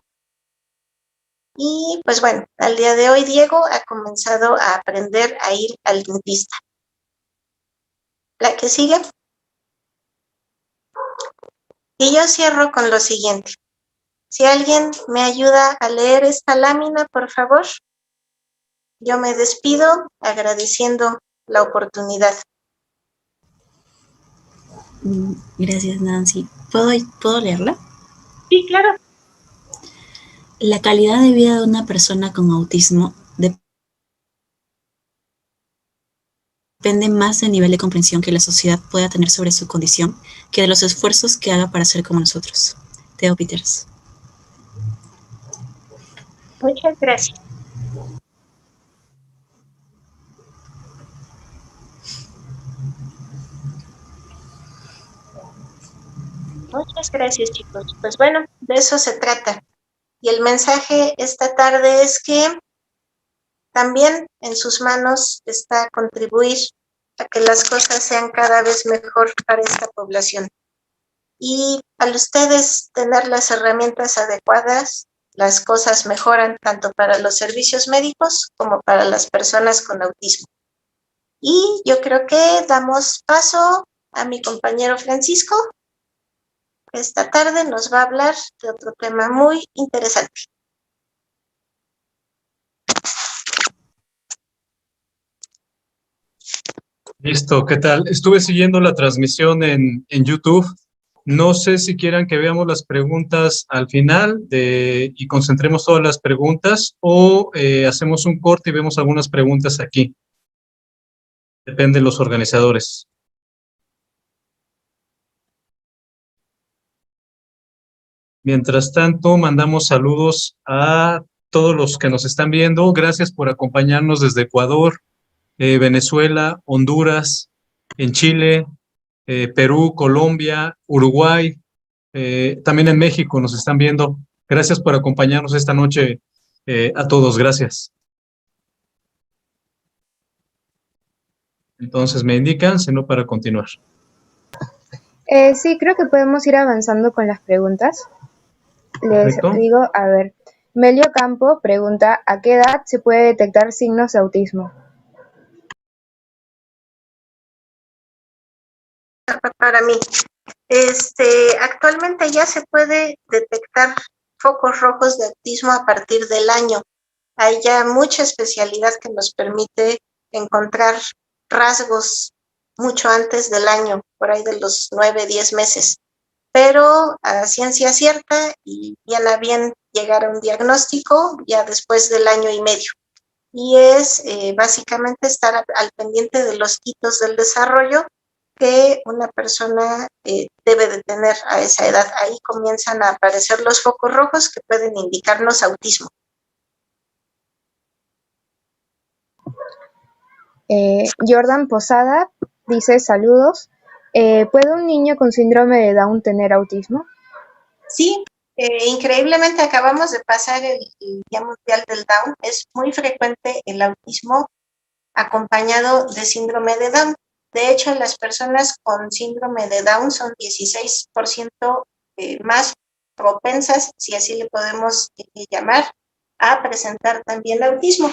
Y pues bueno, al día de hoy Diego ha comenzado a aprender a ir al dentista. La que sigue. Y yo cierro con lo siguiente. Si alguien me ayuda a leer esta lámina, por favor, yo me despido agradeciendo la oportunidad. Gracias, Nancy. ¿Puedo leerla? Sí, claro. La calidad de vida de una persona con autismo depende más del nivel de comprensión que la sociedad pueda tener sobre su condición que de los esfuerzos que haga para ser como nosotros. Theo Peters. Muchas gracias. Muchas gracias, chicos. Pues bueno, de eso se trata. Y el mensaje esta tarde es que también en sus manos está contribuir a que las cosas sean cada vez mejor para esta población. Y al ustedes tener las herramientas adecuadas, las cosas mejoran tanto para los servicios médicos como para las personas con autismo. Y yo creo que damos paso a mi compañero Francisco, que esta tarde nos va a hablar de otro tema muy interesante. Listo, ¿qué tal? Estuve siguiendo la transmisión en YouTube. No sé si quieran que veamos las preguntas al final y concentremos todas las preguntas o hacemos un corte y vemos algunas preguntas aquí. Depende de los organizadores. Mientras tanto, mandamos saludos a todos los que nos están viendo. Gracias por acompañarnos desde Ecuador, Venezuela, Honduras, en Chile, Perú, Colombia, Uruguay, también en México nos están viendo. Gracias por acompañarnos esta noche a todos. Gracias. Entonces me indican, si no, para continuar. Sí, creo que podemos ir avanzando con las preguntas. Les Perfecto. digo, a ver, Melio Campo pregunta, ¿a qué edad se puede detectar signos de autismo? Para mí, actualmente ya se puede detectar focos rojos de autismo a partir del año. Hay ya mucha especialidad que nos permite encontrar rasgos mucho antes del año, por ahí de los 9, 10 meses. Pero a ciencia cierta y bien a bien llegar a un diagnóstico ya después del año y medio. Y es básicamente estar al pendiente de los hitos del desarrollo que una persona debe de tener a esa edad. Ahí comienzan a aparecer los focos rojos que pueden indicarnos autismo. Jordan Posada dice, saludos, ¿puede un niño con síndrome de Down tener autismo? Sí, increíblemente acabamos de pasar el Día Mundial del Down. Es muy frecuente el autismo acompañado de síndrome de Down. De hecho, las personas con síndrome de Down son 16% más propensas, si así le podemos llamar, a presentar también autismo.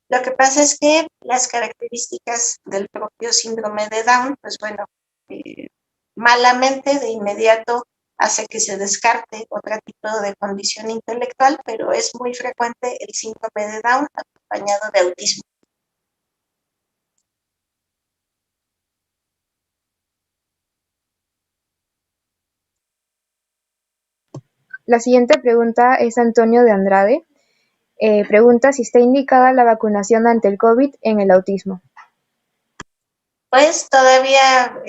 Lo que pasa es que las características del propio síndrome de Down, pues bueno, malamente de inmediato hace que se descarte otro tipo de condición intelectual, pero es muy frecuente el síndrome de Down acompañado de autismo. La siguiente pregunta es Antonio de Andrade. Pregunta si está indicada la vacunación ante el COVID en el autismo. Pues todavía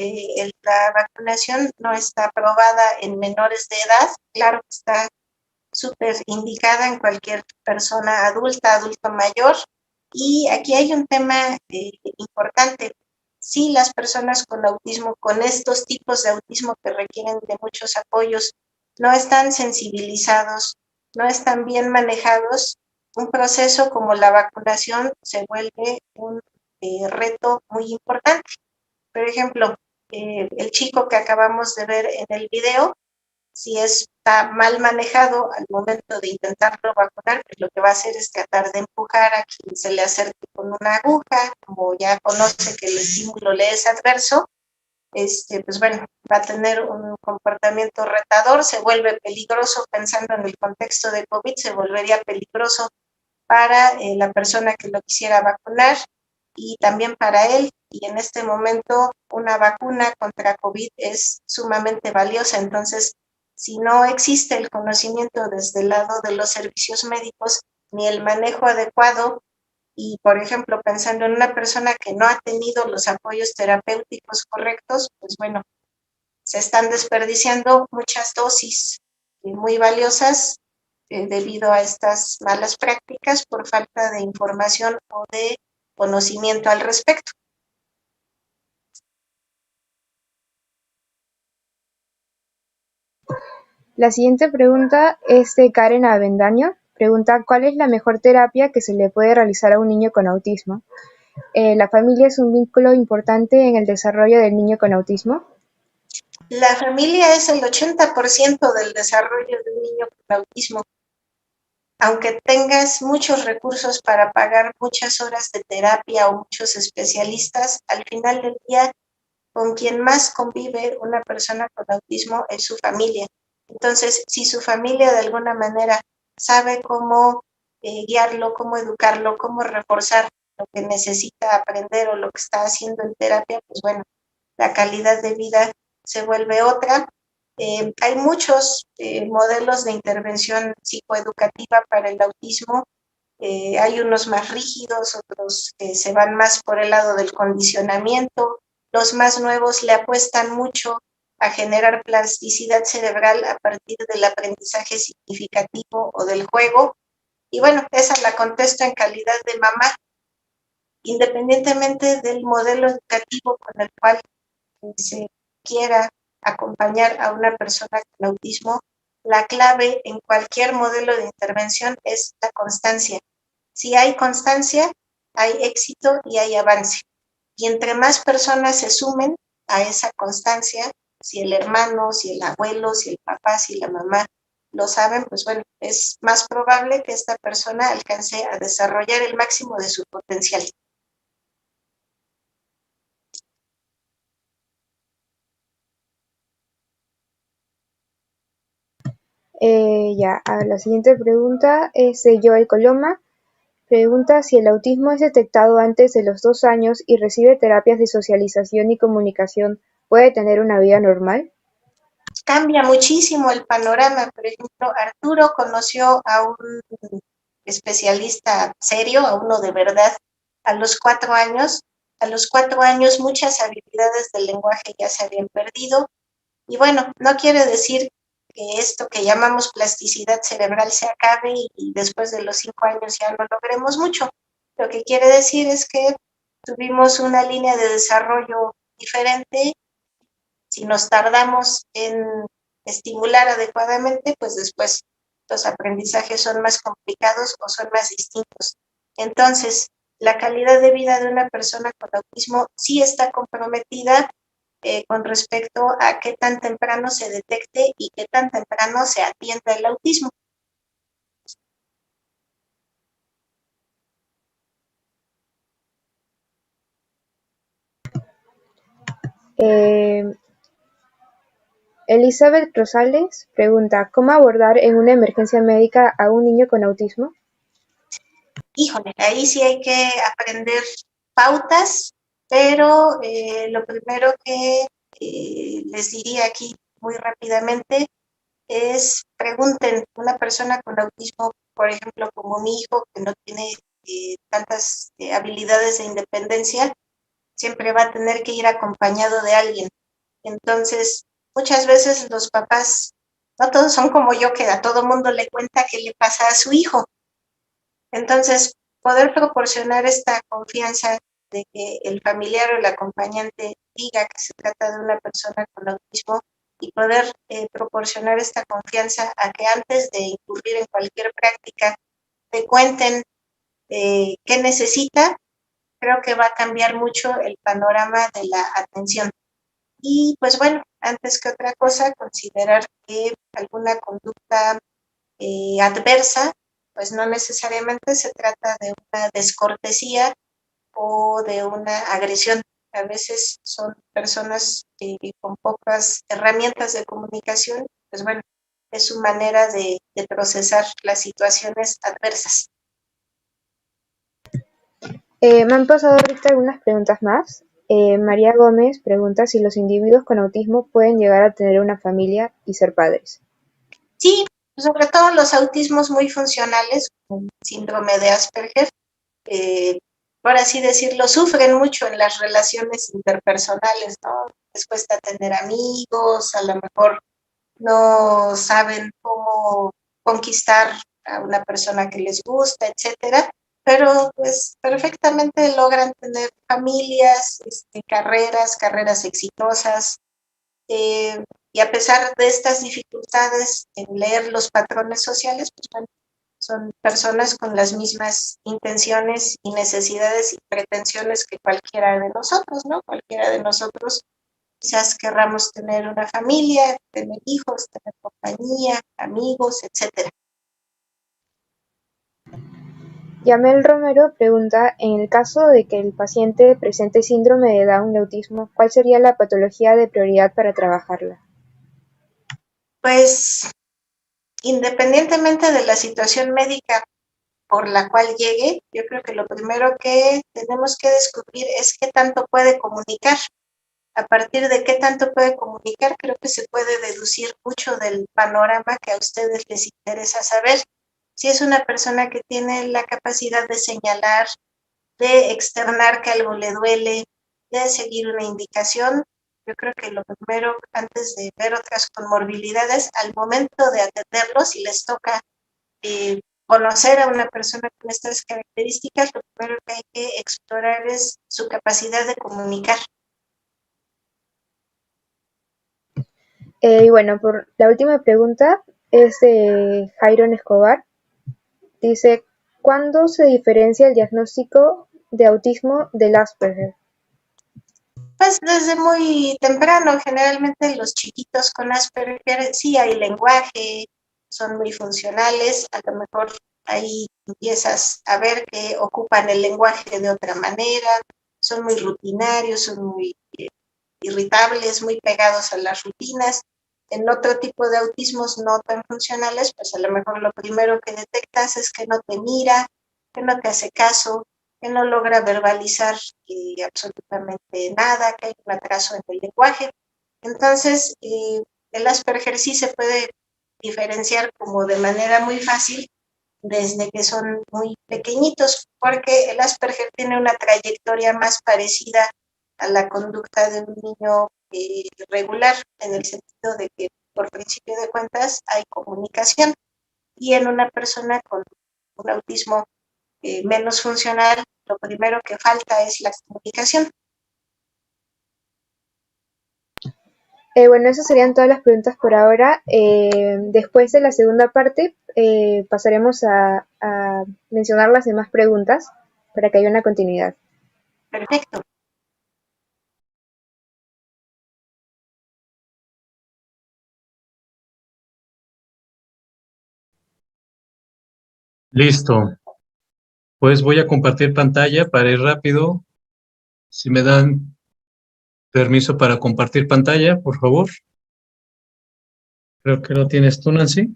la vacunación no está aprobada en menores de edad. Claro que está súper indicada en cualquier persona adulta, adulto mayor. Y aquí hay un tema importante. Si las personas con autismo, con estos tipos de autismo que requieren de muchos apoyos, no están sensibilizados, no están bien manejados, un proceso como la vacunación se vuelve un reto muy importante. Por ejemplo, el chico que acabamos de ver en el video, si está mal manejado al momento de intentarlo vacunar, pues lo que va a hacer es tratar de empujar a quien se le acerque con una aguja, como ya conoce que el estímulo le es adverso, pues bueno, va a tener un comportamiento retador, se vuelve peligroso, pensando en el contexto de COVID, se volvería peligroso para la persona que lo quisiera vacunar y también para él. Y en este momento una vacuna contra COVID es sumamente valiosa. Entonces, si no existe el conocimiento desde el lado de los servicios médicos ni el manejo adecuado, y por ejemplo, pensando en una persona que no ha tenido los apoyos terapéuticos correctos, pues bueno, se están desperdiciando muchas dosis muy valiosas debido a estas malas prácticas por falta de información o de conocimiento al respecto. La siguiente pregunta es de Karen Avendaño. Pregunta, ¿cuál es la mejor terapia que se le puede realizar a un niño con autismo? ¿La familia es un vínculo importante en el desarrollo del niño con autismo? La familia es el 80% del desarrollo de un niño con autismo. Aunque tengas muchos recursos para pagar muchas horas de terapia o muchos especialistas, al final del día, con quien más convive una persona con autismo es su familia. Entonces, si su familia de alguna manera sabe cómo guiarlo, cómo educarlo, cómo reforzar lo que necesita aprender o lo que está haciendo en terapia, pues bueno, la calidad de vida se vuelve otra. Hay muchos modelos de intervención psicoeducativa para el autismo. Hay unos más rígidos, otros que se van más por el lado del condicionamiento. Los más nuevos le apuestan mucho a generar plasticidad cerebral a partir del aprendizaje significativo o del juego. Y bueno, esa la contesto en calidad de mamá, independientemente del modelo educativo con el cual se quiera acompañar a una persona con autismo. La clave en cualquier modelo de intervención es la constancia. Si hay constancia, hay éxito y hay avance. Y entre más personas se sumen a esa constancia, si el hermano, si el abuelo, si el papá, si la mamá lo saben, pues bueno, es más probable que esta persona alcance a desarrollar el máximo de su potencial. La siguiente pregunta es de Joel Coloma. Pregunta si el autismo es detectado antes de los 2 años y recibe terapias de socialización y comunicación, ¿puede tener una vida normal? Cambia muchísimo el panorama. Por ejemplo, Arturo conoció a un especialista serio, a uno de verdad, a los 4 años. A los 4 años muchas habilidades del lenguaje ya se habían perdido. Y bueno, no quiere decir que esto que llamamos plasticidad cerebral se acabe y después de los 5 años ya no logremos mucho. Lo que quiere decir es que tuvimos una línea de desarrollo diferente. Si nos tardamos en estimular adecuadamente, pues después los aprendizajes son más complicados o son más distintos. Entonces, la calidad de vida de una persona con autismo sí está comprometida con respecto a qué tan temprano se detecte y qué tan temprano se atienda el autismo. Elizabeth Rosales pregunta, ¿cómo abordar en una emergencia médica a un niño con autismo? Híjole, ahí sí hay que aprender pautas, pero lo primero que les diría aquí muy rápidamente es pregunten, una persona con autismo, por ejemplo, como mi hijo, que no tiene tantas habilidades de independencia, siempre va a tener que ir acompañado de alguien. Entonces, muchas veces los papás, no todos son como yo, que a todo mundo le cuenta qué le pasa a su hijo. Entonces, poder proporcionar esta confianza de que el familiar o el acompañante diga que se trata de una persona con autismo y poder proporcionar esta confianza a que antes de incurrir en cualquier práctica te cuenten qué necesita, creo que va a cambiar mucho el panorama de la atención. Y pues bueno, antes que otra cosa, considerar que alguna conducta adversa, pues no necesariamente se trata de una descortesía o de una agresión. A veces son personas con pocas herramientas de comunicación, pues bueno, es su manera de procesar las situaciones adversas. Me han pasado ahorita algunas preguntas más. María Gómez pregunta si los individuos con autismo pueden llegar a tener una familia y ser padres. Sí, sobre todo los autismos muy funcionales, como síndrome de Asperger, por así decirlo, sufren mucho en las relaciones interpersonales, ¿no? Les cuesta tener amigos, a lo mejor no saben cómo conquistar a una persona que les gusta, etcétera, pero pues perfectamente logran tener familias, carreras exitosas, Y a pesar de estas dificultades en leer los patrones sociales, pues bueno, son personas con las mismas intenciones y necesidades y pretensiones que cualquiera de nosotros, ¿no? Cualquiera de nosotros quizás querramos tener una familia, tener hijos, tener compañía, amigos, etcétera. Yamel Romero pregunta, en el caso de que el paciente presente síndrome de Down y autismo, ¿cuál sería la patología de prioridad para trabajarla? Pues, independientemente de la situación médica por la cual llegue, yo creo que lo primero que tenemos que descubrir es qué tanto puede comunicar. A partir de qué tanto puede comunicar, creo que se puede deducir mucho del panorama que a ustedes les interesa saber. Si es una persona que tiene la capacidad de señalar, de externar que algo le duele, de seguir una indicación, yo creo que lo primero, antes de ver otras comorbilidades, al momento de atenderlos, si les toca conocer a una persona con estas características, lo primero que hay que explorar es su capacidad de comunicar. Y bueno, por la última pregunta es de Jairon Escobar. Dice, ¿cuándo se diferencia el diagnóstico de autismo del Asperger? Pues desde muy temprano, generalmente los chiquitos con Asperger sí hay lenguaje, son muy funcionales, a lo mejor ahí empiezas a ver que ocupan el lenguaje de otra manera, son muy rutinarios, son muy irritables, muy pegados a las rutinas. En otro tipo de autismos no tan funcionales, pues a lo mejor lo primero que detectas es que no te mira, que no te hace caso, que no logra verbalizar absolutamente nada, que hay un atraso en el lenguaje. Entonces, el Asperger sí se puede diferenciar como de manera muy fácil desde que son muy pequeñitos, porque el Asperger tiene una trayectoria más parecida a la conducta de un niño regular, en el sentido de que por principio de cuentas hay comunicación, y en una persona con un autismo menos funcional, lo primero que falta es la comunicación. Bueno, esas serían todas las preguntas por ahora. Después de la segunda parte pasaremos a mencionar las demás preguntas para que haya una continuidad. Perfecto. Listo. Pues voy a compartir pantalla para ir rápido. Si me dan permiso para compartir pantalla, por favor. Creo que lo tienes tú, Nancy.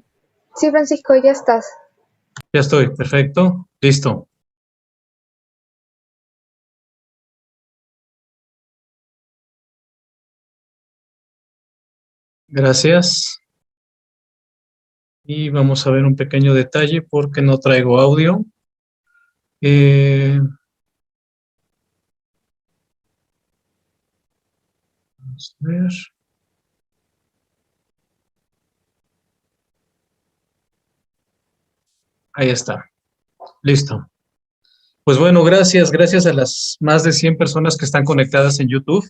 Sí, Francisco, ya estás. Ya estoy, perfecto. Listo. Gracias. Y vamos a ver un pequeño detalle porque no traigo audio. Vamos a ver. Ahí está. Listo. Pues bueno, gracias a las más de 100 personas que están conectadas en YouTube.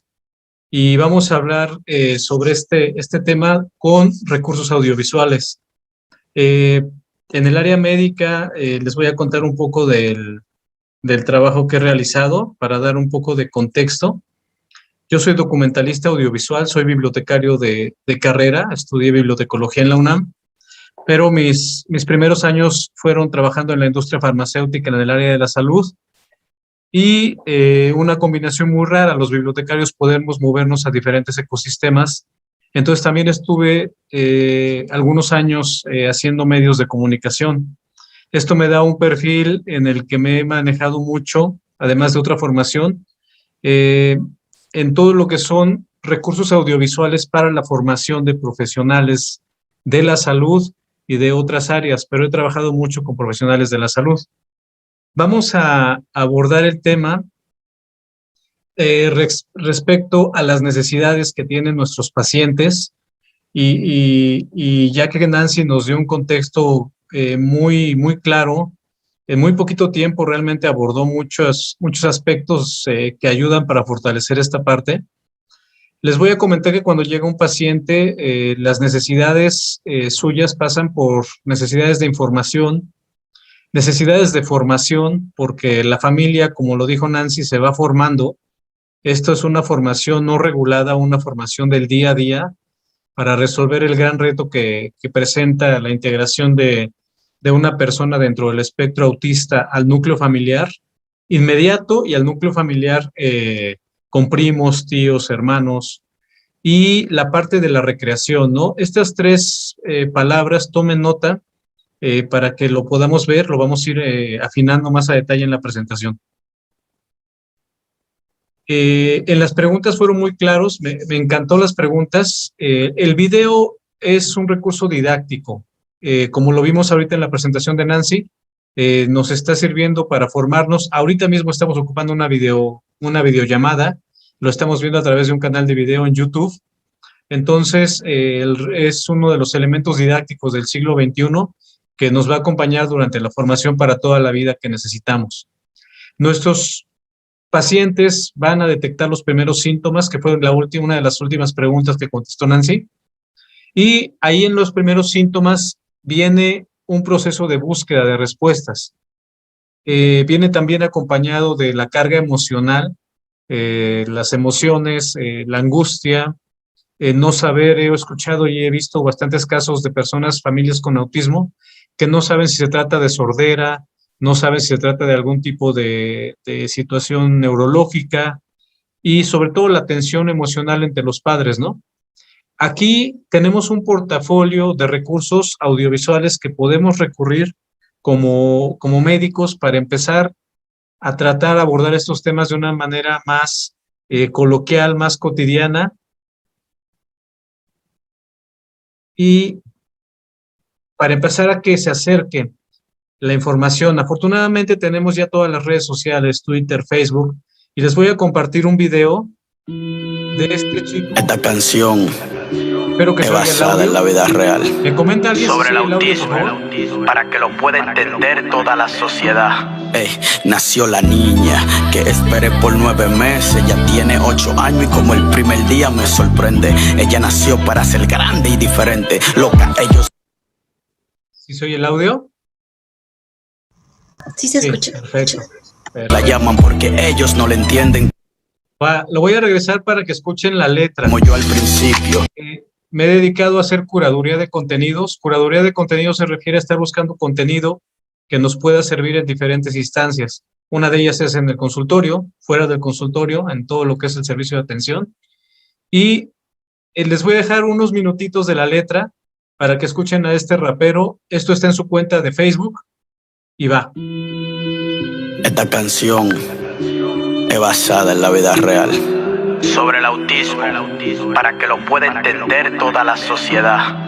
Y vamos a hablar sobre este tema con recursos audiovisuales. En el área médica les voy a contar un poco del trabajo que he realizado para dar un poco de contexto. Yo soy documentalista audiovisual, soy bibliotecario de carrera, estudié bibliotecología en la UNAM, pero mis primeros años fueron trabajando en la industria farmacéutica en el área de la salud y una combinación muy rara, los bibliotecarios podemos movernos a diferentes ecosistemas. Entonces también estuve algunos años haciendo medios de comunicación. Esto me da un perfil en el que me he manejado mucho, además de otra formación, en todo lo que son recursos audiovisuales para la formación de profesionales de la salud y de otras áreas, pero he trabajado mucho con profesionales de la salud. Vamos a abordar el tema respecto a las necesidades que tienen nuestros pacientes y ya que Nancy nos dio un contexto muy claro, en muy poquito tiempo realmente abordó muchos aspectos que ayudan para fortalecer esta parte. Les voy a comentar que cuando llega un paciente, las necesidades suyas pasan por necesidades de información, necesidades de formación, porque la familia, como lo dijo Nancy, se va formando. Esto es una formación no regulada, una formación del día a día para resolver el gran reto que presenta la integración de una persona dentro del espectro autista al núcleo familiar inmediato y al núcleo familiar con primos, tíos, hermanos, y la parte de la recreación, ¿no? Estas tres palabras, tomen nota para que lo podamos ver, lo vamos a ir afinando más a detalle en la presentación. En las preguntas fueron muy claros, me encantó las preguntas. El video es un recurso didáctico. Como lo vimos ahorita en la presentación de Nancy, nos está sirviendo para formarnos. Ahorita mismo estamos ocupando una videollamada, lo estamos viendo a través de un canal de video en YouTube. Entonces, es uno de los elementos didácticos del siglo XXI que nos va a acompañar durante la formación para toda la vida que necesitamos. Nuestros pacientes van a detectar los primeros síntomas, que fue una de las últimas preguntas que contestó Nancy. Y ahí en los primeros síntomas viene un proceso de búsqueda de respuestas. Viene también acompañado de la carga emocional, las emociones, la angustia, no saber. He escuchado y he visto bastantes casos de personas, familias con autismo, que no saben si se trata de sordera, no saben si se trata de algún tipo de situación neurológica, y sobre todo la tensión emocional entre los padres, ¿no? Aquí tenemos un portafolio de recursos audiovisuales que podemos recurrir como médicos para empezar a tratar, a abordar estos temas de una manera más coloquial, más cotidiana, y para empezar a que se acerque la información. Afortunadamente tenemos ya todas las redes sociales, Twitter, Facebook, y les voy a compartir un video de este chico. Esta canción Espero que es basada en la vida real. Me comenta alguien sobre si el soy el audio, autismo, por favor. para que lo pueda entender toda la sociedad. Nació la niña que esperé por 9 meses. Ya tiene 8 años y como el primer día me sorprende. Ella nació para ser grande y diferente. Loca, ellos. ¿Sí soy el audio? Sí se escucha. Perfecto. La llaman porque ellos no le entienden Lo voy a regresar para que escuchen la letra. como yo al principio. Me he dedicado a hacer curaduría de contenidos. Curaduría de contenidos se refiere a estar buscando contenido que nos pueda servir en diferentes instancias. Una de ellas es en el consultorio, fuera del consultorio, en todo lo que es el servicio de atención. Y les voy a dejar unos minutitos de la letra para que escuchen a este rapero. Esto está en su cuenta de Facebook y va. Esta canción es basada en la vida real. Sobre el autismo, para que lo pueda entender toda la sociedad.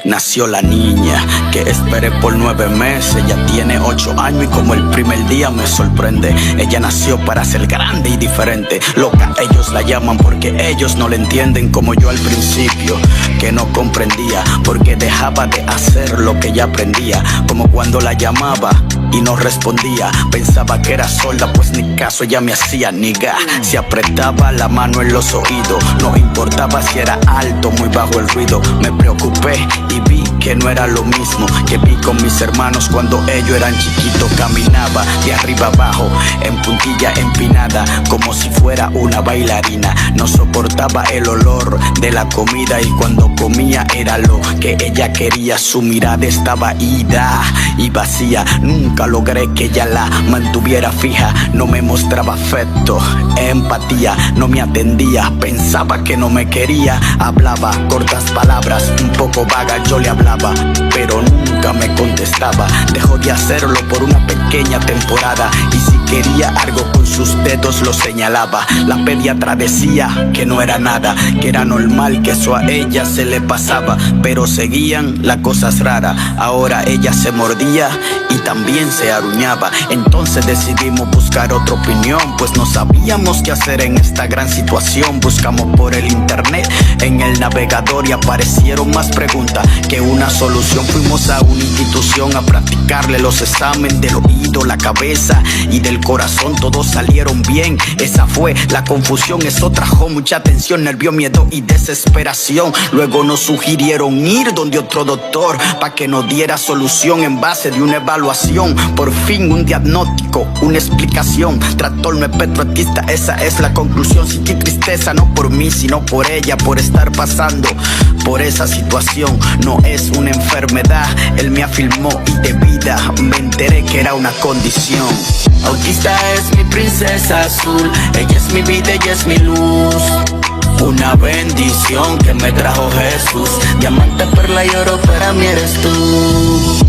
Nació la niña que esperé por 9 meses. Ya tiene 8 años y como el primer día me sorprende. Ella nació para ser grande y diferente. Loca, ellos la llaman porque ellos no le entienden como yo al principio, que no comprendía porque dejaba de hacer lo que ya aprendía. Como cuando la llamaba y no respondía, pensaba que era sorda, pues ni caso ella me hacía niga. Se apretaba la mano en los oídos, no importaba si era alto, muy bajo el ruido. Me preocupé y vi que no era lo mismo que vi con mis hermanos cuando ellos eran chiquitos. Caminaba de arriba abajo, en puntilla empinada, como si fuera una bailarina. No soportaba el olor de la comida y cuando comía era lo que ella quería. Su mirada estaba ida y vacía. Nunca logré que ella la mantuviera fija. No me mostraba afecto, empatía, no me atendía. Pensaba que no me quería. Hablaba cortas palabras, un poco vagas, yo le hablaba, pero nunca me contestaba. Dejó de hacerlo por una pequeña temporada y si quería algo con sus dedos lo señalaba. La pediatra decía que no era nada, que era normal, que eso a ella se le pasaba, pero seguían las cosas raras. Ahora ella se mordía y también se aruñaba. Entonces decidimos buscar otra opinión, pues no sabíamos qué hacer en esta gran situación. Buscamos por el internet, en el navegador, y aparecieron más preguntas que una solución. Fuimos a una institución a practicarle los exámenes del oído, la cabeza y del corazón todos salieron bien. Esa fue la confusión, eso trajo mucha tensión, nervio, miedo y desesperación. Luego nos sugirieron ir donde otro doctor para que nos diera solución en base de una evaluación. Por fin un diagnóstico, una explicación. Trastorno espectro autista, esa es la conclusión. Sentí tristeza no por mí sino por ella, por estar pasando por esa situación. No es una enfermedad, él me afirmó y de vida me enteré que era una condición. Autista es mi princesa azul, ella es mi vida, ella es mi luz. Una bendición que me trajo Jesús. Diamante, perla y oro, para mí eres tú.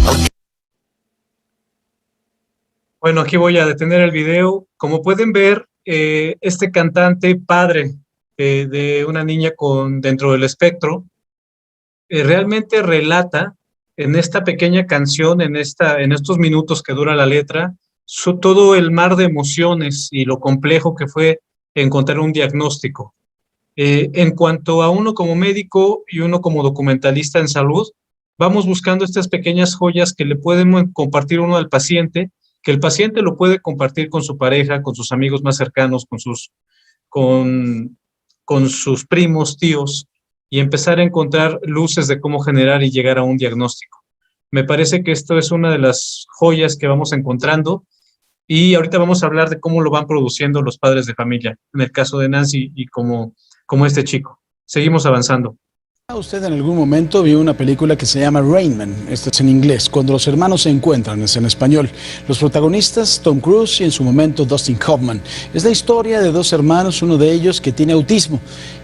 Bueno, aquí voy a detener el video. Como pueden ver, este cantante, padre de una niña dentro del espectro, realmente relata en esta pequeña canción, en estos minutos que dura la letra, todo el mar de emociones y lo complejo que fue encontrar un diagnóstico. En cuanto a uno como médico y uno como documentalista en salud, vamos buscando estas pequeñas joyas que le podemos compartir uno al paciente, que el paciente lo puede compartir con su pareja, con sus amigos más cercanos, con sus primos, tíos, y empezar a encontrar luces de cómo generar y llegar a un diagnóstico. Me parece que esto es una de las joyas que vamos encontrando, y ahorita vamos a hablar de cómo lo van produciendo los padres de familia, en el caso de Nancy y como este chico. Seguimos avanzando. Usted en algún momento vio una película que se llama Rain Man, esto es en inglés, cuando los hermanos se encuentran, es en español. Los protagonistas, Tom Cruise y en su momento Dustin Hoffman. Es la historia de dos hermanos, uno de ellos que tiene autismo,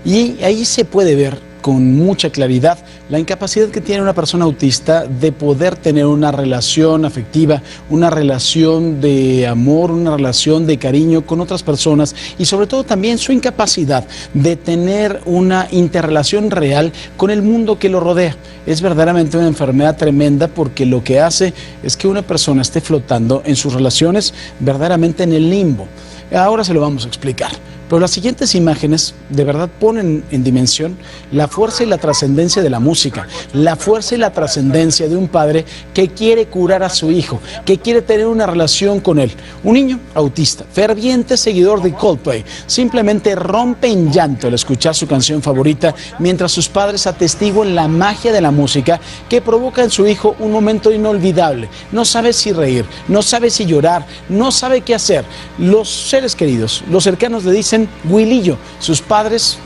y ahí se puede ver con mucha claridad la incapacidad que tiene una persona autista de poder tener una relación afectiva, una relación de amor, una relación de cariño con otras personas, y sobre todo también su incapacidad de tener una interrelación real con el mundo que lo rodea. Es verdaderamente una enfermedad tremenda, porque lo que hace es que una persona esté flotando en sus relaciones verdaderamente en el limbo. Ahora se lo vamos a explicar. Pero las siguientes imágenes de verdad ponen en dimensión la fuerza y la trascendencia de la música, la fuerza y la trascendencia de un padre que quiere curar a su hijo, que quiere tener una relación con él. Un niño autista, ferviente seguidor de Coldplay, simplemente rompe en llanto al escuchar su canción favorita, mientras sus padres atestiguan la magia de la música que provoca en su hijo un momento inolvidable. No sabe si reír, no sabe si llorar, no sabe qué hacer. Los seres queridos, los cercanos le dicen Wilillo. Sus padres,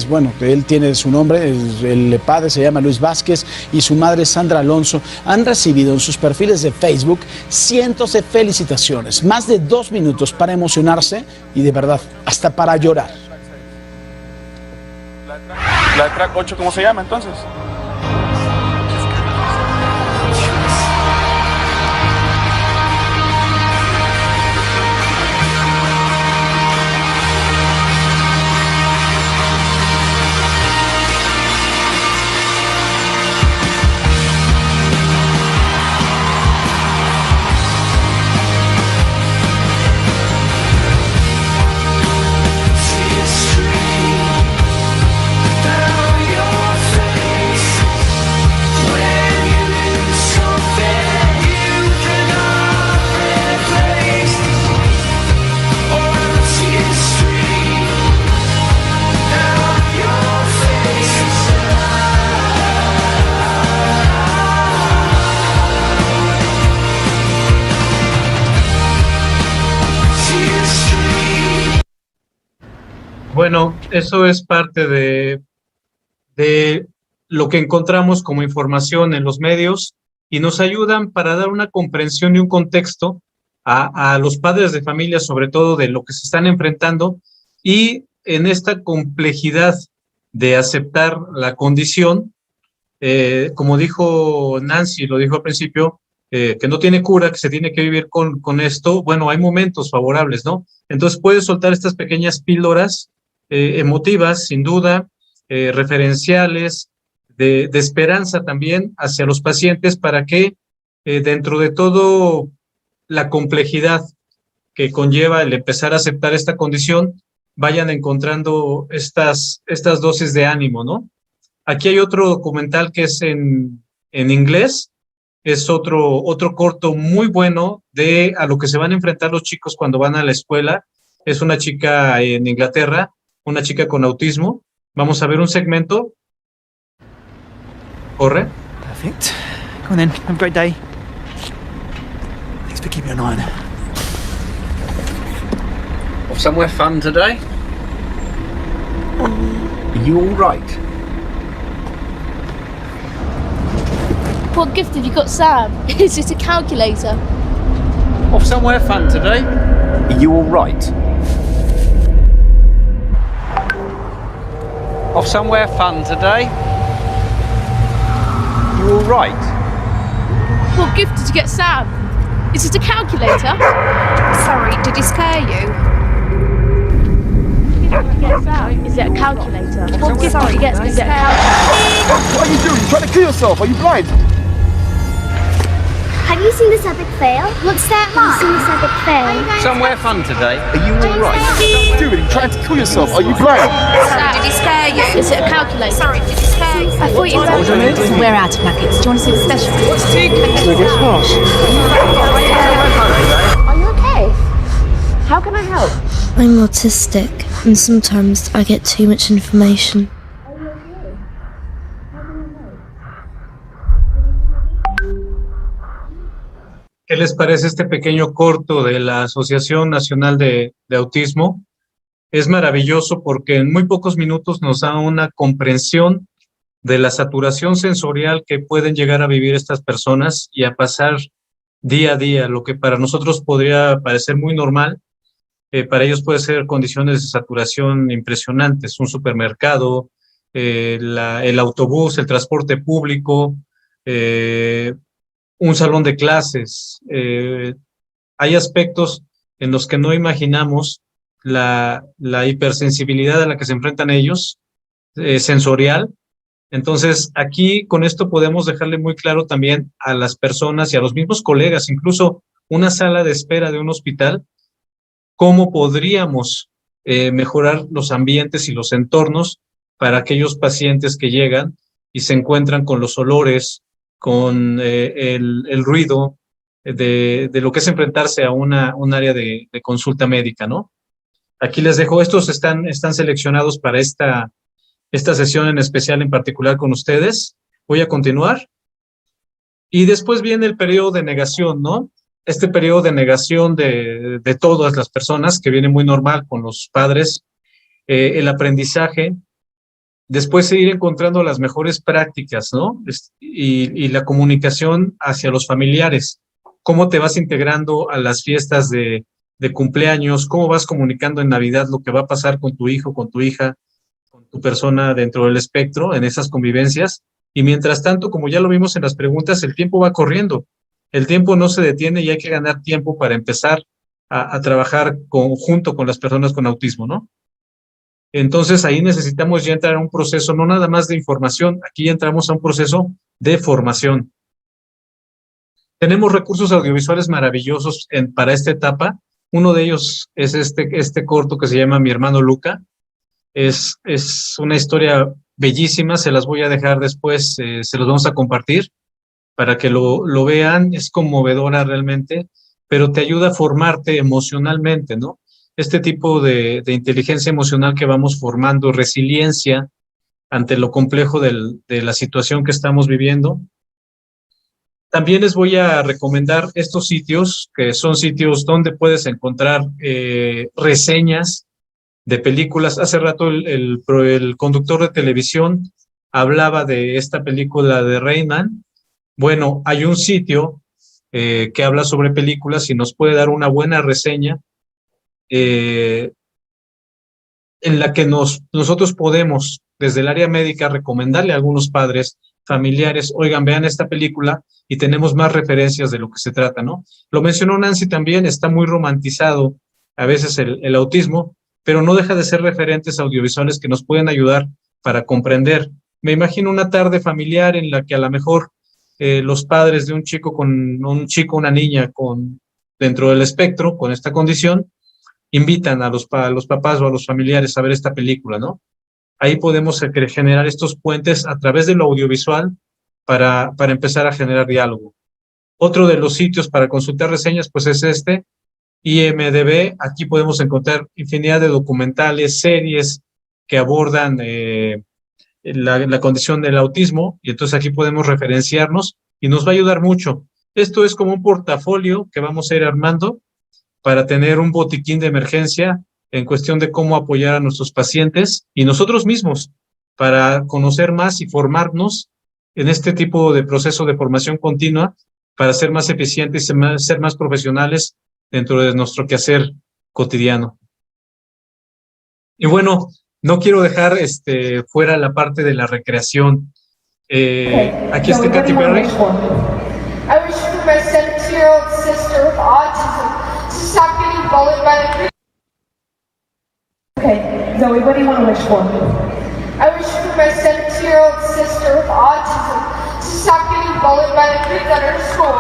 bueno, él tiene su nombre, el padre se llama Luis Vázquez y su madre Sandra Alonso, han recibido en sus perfiles de Facebook cientos de felicitaciones, más de 2 minutos para emocionarse y de verdad hasta para llorar. La track 8, ¿cómo se llama entonces? Bueno, eso es parte de lo que encontramos como información en los medios, y nos ayudan para dar una comprensión y un contexto a los padres de familia, sobre todo de lo que se están enfrentando, y en esta complejidad de aceptar la condición, como dijo Nancy, lo dijo al principio, que no tiene cura, que se tiene que vivir con esto. Bueno, hay momentos favorables, ¿no? Entonces puedes soltar estas pequeñas píldoras emotivas, sin duda, referenciales, de esperanza también hacia los pacientes, para que dentro de todo la complejidad que conlleva el empezar a aceptar esta condición, vayan encontrando estas dosis de ánimo, ¿no? Aquí hay otro documental que es en inglés, es otro corto muy bueno a lo que se van a enfrentar los chicos cuando van a la escuela. Es una chica en Inglaterra, una chica con autismo. Vamos a ver un segmento. Corre. Perfect. Go on then. Have a great day. Thanks for keeping an eye on her. Off somewhere fun today? Are you all right? What gift have you got, Sam? Is this a calculator? Off somewhere fun today? Are you all right? Off somewhere fun today? You all right? What gift did you get, Sam? Is it a calculator? Sorry, did he scare you? Is it a calculator? What gift did you get? Is it a calculator? What are you doing? You're trying to kill yourself. Are you blind? Have you seen this epic fail? What's that, Mom? Have you seen this epic fail? Somewhere fun today? Are you all right? What are you doing? You're trying to kill yourself. Are you blind? Sorry, did he scare you? Is it a calculator? Sorry, did he scare you? I thought you were. We're out of packets. Do you want to see the special? Are you okay? How can I help? I'm autistic, and sometimes I get too much information. ¿Qué les parece este pequeño corto de la Asociación Nacional de Autismo? Es maravilloso porque en muy pocos minutos nos da una comprensión de la saturación sensorial que pueden llegar a vivir estas personas y a pasar día a día. Lo que para nosotros podría parecer muy normal, para ellos puede ser condiciones de saturación impresionantes. Un supermercado, el autobús, el transporte público, un salón de clases. Hay aspectos en los que no imaginamos la hipersensibilidad a la que se enfrentan ellos, sensorial. Entonces, aquí con esto podemos dejarle muy claro también a las personas y a los mismos colegas, incluso una sala de espera de un hospital, cómo podríamos mejorar los ambientes y los entornos para aquellos pacientes que llegan y se encuentran con los olores, con el ruido de lo que es enfrentarse a un área de consulta médica, ¿no? Aquí les dejo, estos están seleccionados para esta sesión en especial, en particular con ustedes. Voy a continuar. Y después viene el periodo de negación, ¿no? Este periodo de negación de todas las personas, que viene muy normal con los padres, el aprendizaje, después ir encontrando las mejores prácticas, ¿no? Y la comunicación hacia los familiares. Cómo te vas integrando a las fiestas de cumpleaños, cómo vas comunicando en Navidad lo que va a pasar con tu hijo, con tu hija, con tu persona dentro del espectro, en esas convivencias. Y mientras tanto, como ya lo vimos en las preguntas, el tiempo va corriendo. El tiempo no se detiene y hay que ganar tiempo para empezar a trabajar junto con las personas con autismo, ¿no? Entonces ahí necesitamos ya entrar a un proceso no nada más de información, aquí entramos a un proceso de formación. Tenemos recursos audiovisuales maravillosos para esta etapa. Uno de ellos es este corto que se llama Mi hermano Luca. Es una historia bellísima, se las voy a dejar después, se los vamos a compartir para que lo vean. Es conmovedora realmente, pero te ayuda a formarte emocionalmente, ¿no? Este tipo de inteligencia emocional que vamos formando, resiliencia ante lo complejo de la situación que estamos viviendo. También les voy a recomendar estos sitios, que son sitios donde puedes encontrar reseñas de películas. Hace rato el conductor de televisión hablaba de esta película de Rain Man. Bueno, hay un sitio que habla sobre películas y nos puede dar una buena reseña en la que nosotros podemos, desde el área médica, recomendarle a algunos padres, familiares, oigan, vean esta película y tenemos más referencias de lo que se trata, ¿no? Lo mencionó Nancy también, está muy romantizado a veces el autismo, pero no deja de ser referentes audiovisuales que nos pueden ayudar para comprender. Me imagino una tarde familiar en la que a lo mejor los padres de un chico, una niña dentro del espectro, con esta condición, invitan a los papás o a los familiares a ver esta película, ¿no? Ahí podemos generar estos puentes a través de lo audiovisual para empezar a generar diálogo. Otro de los sitios para consultar reseñas, pues es este, IMDb. Aquí podemos encontrar infinidad de documentales, series que abordan la condición del autismo, y entonces aquí podemos referenciarnos y nos va a ayudar mucho. Esto es como un portafolio que vamos a ir armando para tener un botiquín de emergencia en cuestión de cómo apoyar a nuestros pacientes y nosotros mismos para conocer más y formarnos en este tipo de proceso de formación continua para ser más eficientes y ser más profesionales dentro de nuestro quehacer cotidiano. Y bueno, no quiero dejar fuera la parte de la recreación. Aquí está Katy Perry. I wish for my 17-year-old sister with autism to stop getting bullied by the creep. Okay, Zoe, what do you want to wish for? I wish for my 17-year-old sister with autism to stop getting bullied by the creeps at her school.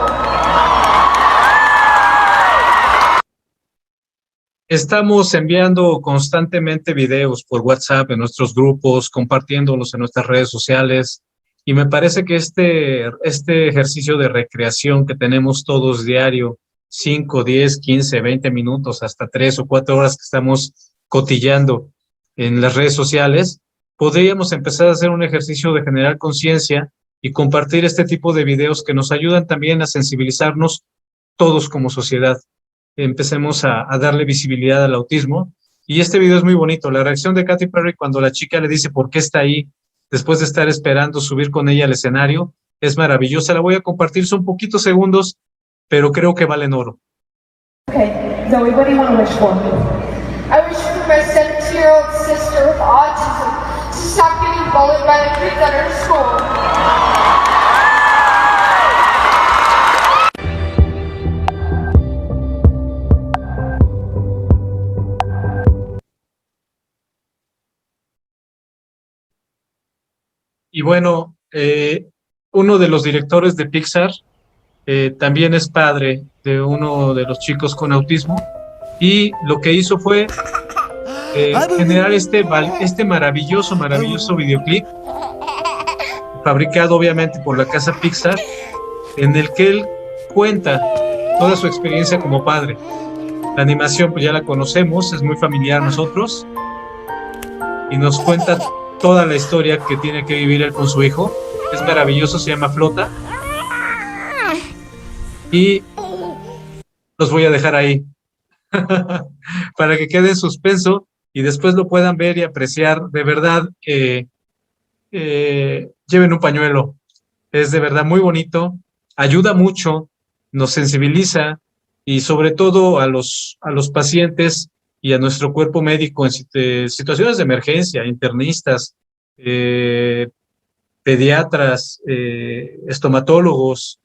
Estamos enviando constantemente videos por WhatsApp en nuestros grupos, compartiéndolos en nuestras redes sociales. Y me parece que este ejercicio de recreación que tenemos todos diario, 5, 10, 15, 20 minutos, hasta 3 o 4 horas que estamos cotillando en las redes sociales, podríamos empezar a hacer un ejercicio de generar conciencia y compartir este tipo de videos que nos ayudan también a sensibilizarnos todos como sociedad. Empecemos a darle visibilidad al autismo. Y este video es muy bonito. La reacción de Katy Perry cuando la chica le dice por qué está ahí, después de estar esperando subir con ella al escenario, es maravillosa. La voy a compartir, son poquitos segundos, pero creo que valen oro. Okay, Zoe, what do you want to wish for? I wish for my 17-year-old sister with autism to stop getting bullied by the creeps at her school. Y bueno, uno de los directores de Pixar también es padre de uno de los chicos con autismo, y lo que hizo fue generar este maravilloso videoclip, fabricado obviamente por la casa Pixar, en el que él cuenta toda su experiencia como padre. La animación pues ya la conocemos, es muy familiar a nosotros, y nos cuenta toda la historia que tiene que vivir él con su hijo. Es maravilloso, se llama Flota. Y los voy a dejar ahí para que quede en suspenso y después lo puedan ver y apreciar. De verdad, lleven un pañuelo. Es de verdad muy bonito, ayuda mucho, nos sensibiliza, y sobre todo a los pacientes y a nuestro cuerpo médico en situaciones de emergencia, internistas, pediatras, estomatólogos,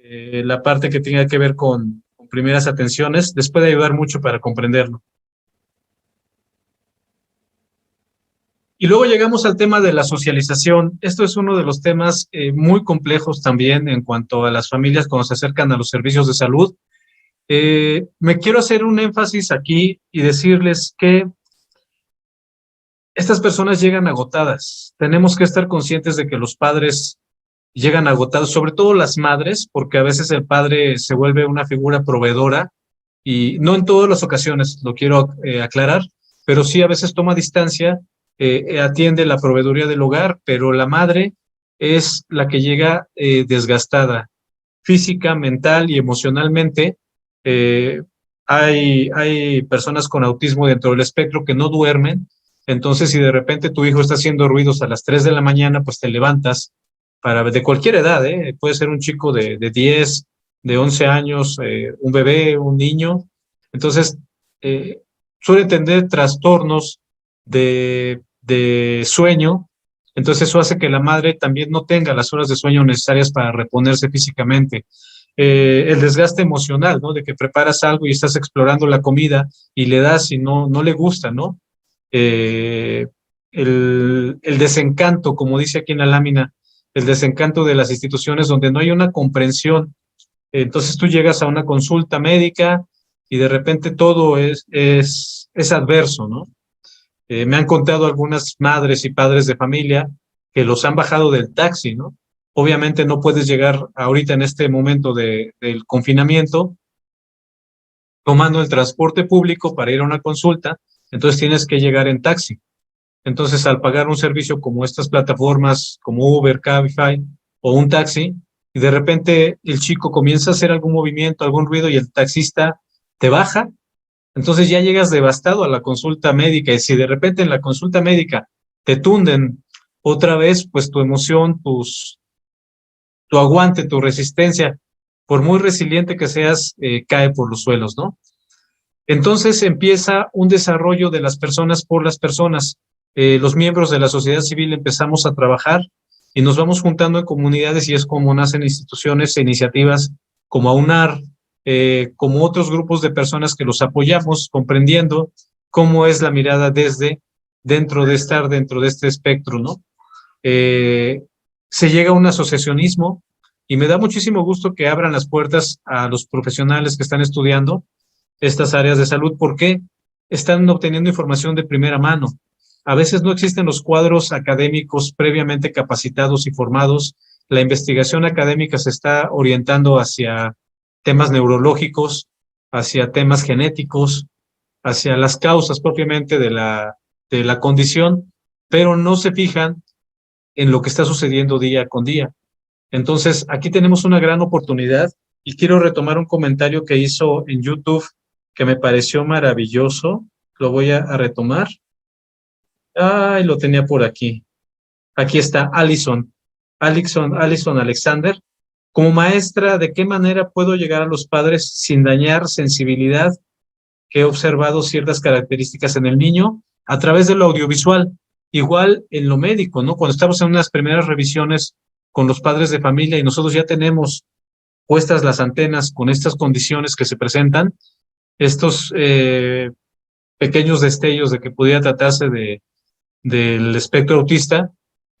la parte que tenga que ver con primeras atenciones, les puede ayudar mucho para comprenderlo. Y luego llegamos al tema de la socialización. Esto es uno de los temas muy complejos también en cuanto a las familias cuando se acercan a los servicios de salud. Me quiero hacer un énfasis aquí y decirles que estas personas llegan agotadas. Tenemos que estar conscientes de que los padres llegan agotados, sobre todo las madres, porque a veces el padre se vuelve una figura proveedora, y no en todas las ocasiones, lo quiero aclarar, pero sí a veces toma distancia, atiende la proveeduría del hogar, pero la madre es la que llega desgastada física, mental y emocionalmente. Hay personas con autismo dentro del espectro que no duermen. Entonces, si de repente tu hijo está haciendo ruidos a las 3 de la mañana, pues te levantas de cualquier edad, puede ser un chico de 10, de 11 años, un bebé, un niño. Entonces, suele tener trastornos de sueño. Entonces, eso hace que la madre también no tenga las horas de sueño necesarias para reponerse físicamente. El desgaste emocional, ¿no? De que preparas algo y estás explorando la comida y le das y no le gusta, ¿no? El desencanto, como dice aquí en la lámina, el desencanto de las instituciones donde no hay una comprensión. Entonces tú llegas a una consulta médica y de repente todo es adverso, ¿no? Me han contado algunas madres y padres de familia que los han bajado del taxi, ¿no? obviamente no puedes llegar ahorita en este momento del confinamiento tomando el transporte público para ir a una consulta, entonces tienes que llegar en taxi. Entonces, al pagar un servicio como estas plataformas, como Uber, Cabify o un taxi, y de repente el chico comienza a hacer algún movimiento, algún ruido y el taxista te baja, entonces ya llegas devastado a la consulta médica. Y si de repente en la consulta médica te tunden otra vez, pues tu emoción, tu aguante, tu resistencia, por muy resiliente que seas, cae por los suelos, ¿no? Entonces empieza un desarrollo de las personas por las personas. Los miembros de la sociedad civil empezamos a trabajar y nos vamos juntando en comunidades y es como nacen instituciones e iniciativas como AUNAR, como otros grupos de personas que los apoyamos, comprendiendo cómo es la mirada desde dentro de este espectro, ¿no? Se llega a un asociacionismo y me da muchísimo gusto que abran las puertas a los profesionales que están estudiando estas áreas de salud, porque están obteniendo información de primera mano. A veces no existen los cuadros académicos previamente capacitados y formados. La investigación académica se está orientando hacia temas neurológicos, hacia temas genéticos, hacia las causas propiamente de la condición, pero no se fijan en lo que está sucediendo día con día. Entonces, aquí tenemos una gran oportunidad y quiero retomar un comentario que hizo en YouTube que me pareció maravilloso. Lo voy a retomar. Ay, lo tenía por aquí. Aquí está Alison Alexander. Como maestra, ¿de qué manera puedo llegar a los padres sin dañar sensibilidad? Que he observado ciertas características en el niño a través de lo audiovisual. Igual en lo médico, ¿no? Cuando estamos en unas primeras revisiones con los padres de familia y nosotros ya tenemos puestas las antenas con estas condiciones que se presentan, estos pequeños destellos de que pudiera tratarse del espectro autista,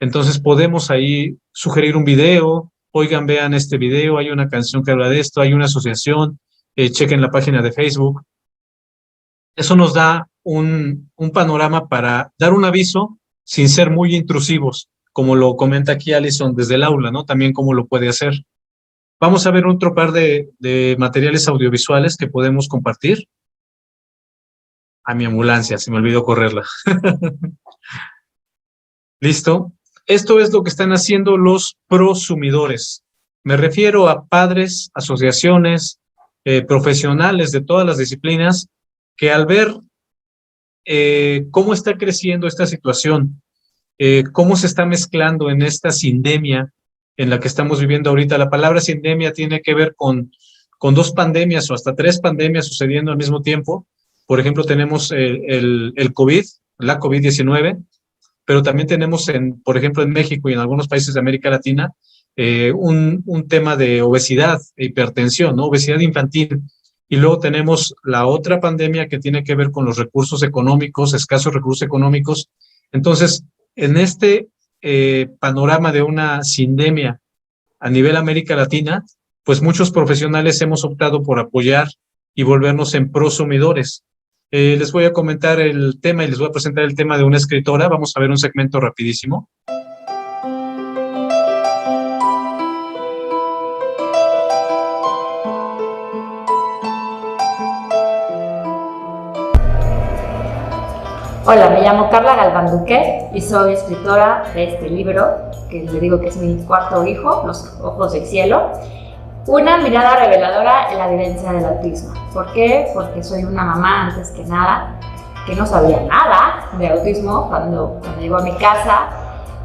entonces podemos ahí sugerir un video, oigan, vean este video, hay una canción que habla de esto, hay una asociación, chequen la página de Facebook. Eso nos da un panorama para dar un aviso sin ser muy intrusivos, como lo comenta aquí Alison desde el aula, ¿no? También cómo lo puede hacer. Vamos a ver otro par de materiales audiovisuales que podemos compartir. A mi ambulancia, se me olvidó correrla. ¿Listo? Esto es lo que están haciendo los prosumidores. Me refiero a padres, asociaciones, profesionales de todas las disciplinas, que al ver cómo está creciendo esta situación, cómo se está mezclando en esta sindemia en la que estamos viviendo ahorita. La palabra sindemia tiene que ver con 2 pandemias o hasta 3 pandemias sucediendo al mismo tiempo. Por ejemplo, tenemos el COVID, la COVID-19, pero también tenemos, por ejemplo, en México y en algunos países de América Latina, un tema de obesidad e hipertensión, ¿no? Obesidad infantil. Y luego tenemos la otra pandemia que tiene que ver con los recursos económicos, escasos recursos económicos. Entonces, en este panorama de una sindemia a nivel América Latina, pues muchos profesionales hemos optado por apoyar y volvernos en prosumidores. Les voy a comentar el tema y les voy a presentar el tema de una escritora. Vamos a ver un segmento rapidísimo. Hola, me llamo Carla Galván Duque y soy escritora de este libro, que le digo que es mi 4º hijo, Los ojos del cielo. Una mirada reveladora en la vivencia del autismo. ¿Por qué? Porque soy una mamá, antes que nada, que no sabía nada de autismo cuando llegó a mi casa,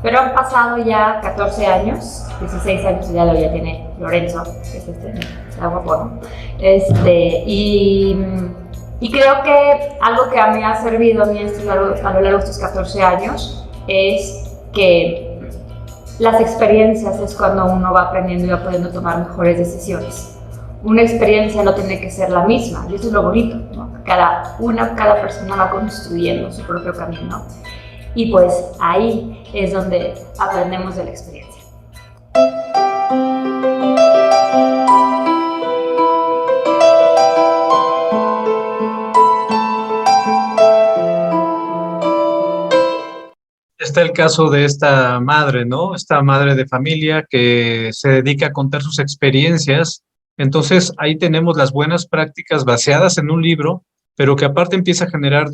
pero han pasado ya 14 años, 16 años ya lo ya tiene Lorenzo, que es está guapo, ¿no? Y creo que algo que a mí ha servido a mí a lo largo de estos 14 años es que las experiencias es cuando uno va aprendiendo y va pudiendo tomar mejores decisiones. Una experiencia no tiene que ser la misma, y eso es lo bonito, ¿no? Cada persona va construyendo su propio camino, y pues ahí es donde aprendemos de la experiencia. está el caso de esta madre, ¿no? Esta madre de familia que se dedica a contar sus experiencias. Entonces, ahí tenemos las buenas prácticas baseadas en un libro, pero que aparte empieza a generar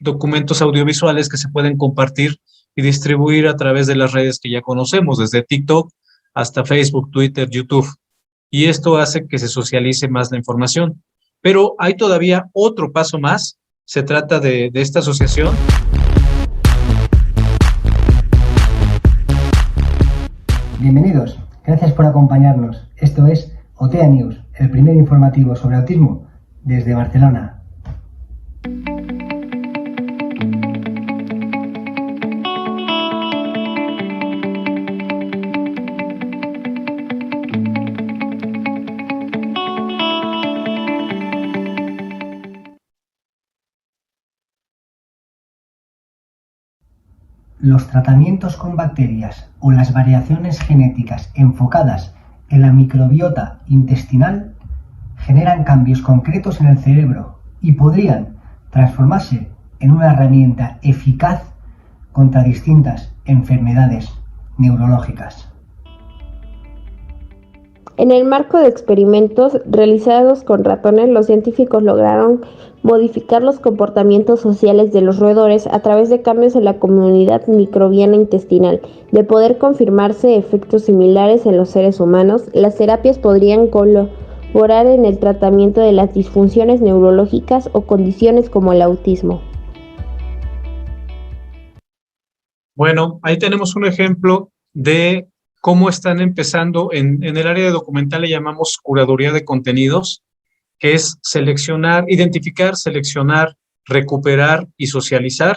documentos audiovisuales que se pueden compartir y distribuir a través de las redes que ya conocemos, desde TikTok hasta Facebook, Twitter, YouTube. Y esto hace que se socialice más la información. Pero hay todavía otro paso más. Se trata de esta asociación. Bienvenidos, gracias por acompañarnos. Esto es OTEA News, el primer informativo sobre autismo desde Barcelona. Los tratamientos con bacterias o las variaciones genéticas enfocadas en la microbiota intestinal generan cambios concretos en el cerebro y podrían transformarse en una herramienta eficaz contra distintas enfermedades neurológicas. En el marco de experimentos realizados con ratones, los científicos lograron modificar los comportamientos sociales de los roedores a través de cambios en la comunidad microbiana intestinal. De poder confirmarse efectos similares en los seres humanos, las terapias podrían colaborar en el tratamiento de las disfunciones neurológicas o condiciones como el autismo. Bueno, ahí tenemos un ejemplo de cómo están empezando en el área de documental, le llamamos curaduría de contenidos, que es seleccionar, identificar, seleccionar, recuperar y socializar,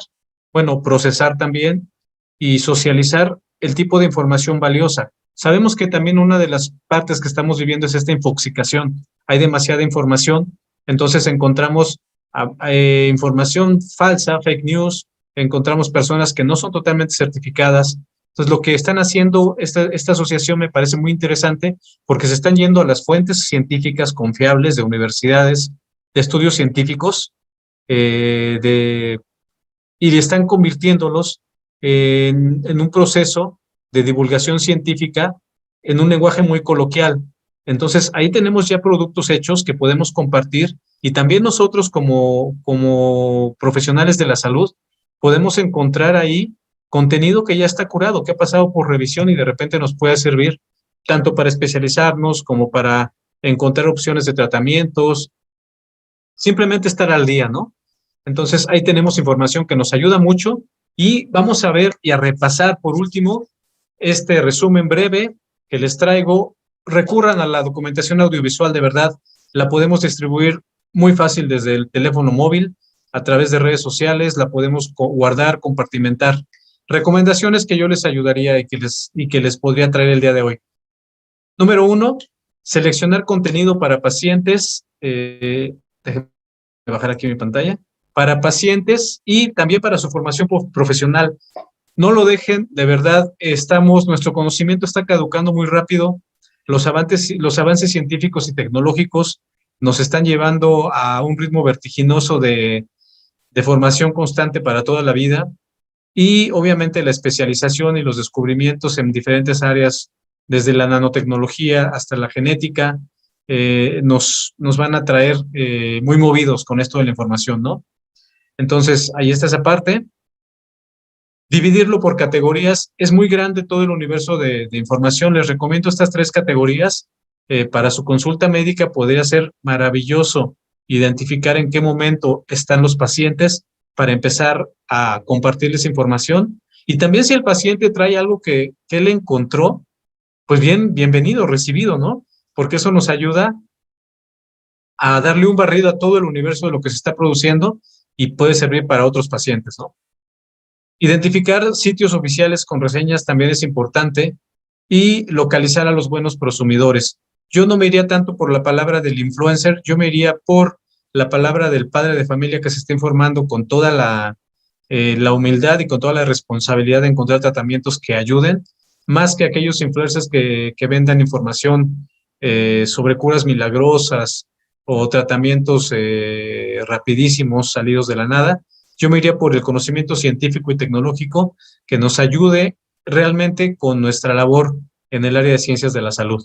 bueno, procesar también y socializar el tipo de información valiosa. Sabemos que también una de las partes que estamos viviendo es esta infoxicación. Hay demasiada información, entonces encontramos información falsa, fake news, encontramos personas que no son totalmente certificadas. Entonces, lo que están haciendo esta asociación me parece muy interesante porque se están yendo a las fuentes científicas confiables de universidades, de estudios científicos, y están convirtiéndolos en un proceso de divulgación científica en un lenguaje muy coloquial. Entonces, ahí tenemos ya productos hechos que podemos compartir y también nosotros como profesionales de la salud podemos encontrar ahí contenido que ya está curado, que ha pasado por revisión y de repente nos puede servir tanto para especializarnos como para encontrar opciones de tratamientos, simplemente estar al día, ¿no? Entonces, ahí tenemos información que nos ayuda mucho y vamos a ver y a repasar por último este resumen breve que les traigo. Recurran a la documentación audiovisual, de verdad, la podemos distribuir muy fácil desde el teléfono móvil, a través de redes sociales, la podemos guardar, compartimentar. Recomendaciones que yo les ayudaría y que les podría traer el día de hoy. Número 1, seleccionar contenido para pacientes. Déjenme bajar aquí mi pantalla. Para pacientes y también para su formación profesional. No lo dejen, de verdad, nuestro conocimiento está caducando muy rápido. Los avances científicos y tecnológicos nos están llevando a un ritmo vertiginoso de formación constante para toda la vida. Y obviamente la especialización y los descubrimientos en diferentes áreas, desde la nanotecnología hasta la genética, nos van a traer muy movidos con esto de la información, ¿no? Entonces, ahí está esa parte. Dividirlo por categorías. Es muy grande todo el universo de información. Les recomiendo estas 3 categorías. Para su consulta médica podría ser maravilloso identificar en qué momento están los pacientes para empezar a compartirles información. Y también si el paciente trae algo que él encontró, pues bienvenido, recibido, ¿no? Porque eso nos ayuda a darle un barrido a todo el universo de lo que se está produciendo y puede servir para otros pacientes, ¿no? Identificar sitios oficiales con reseñas también es importante y localizar a los buenos prosumidores. Yo no me iría tanto por la palabra del influencer, yo me iría por la palabra del padre de familia que se está informando con toda la humildad y con toda la responsabilidad de encontrar tratamientos que ayuden, más que aquellos influencers que vendan información sobre curas milagrosas o tratamientos rapidísimos salidos de la nada. yo me iría por el conocimiento científico y tecnológico que nos ayude realmente con nuestra labor en el área de ciencias de la salud.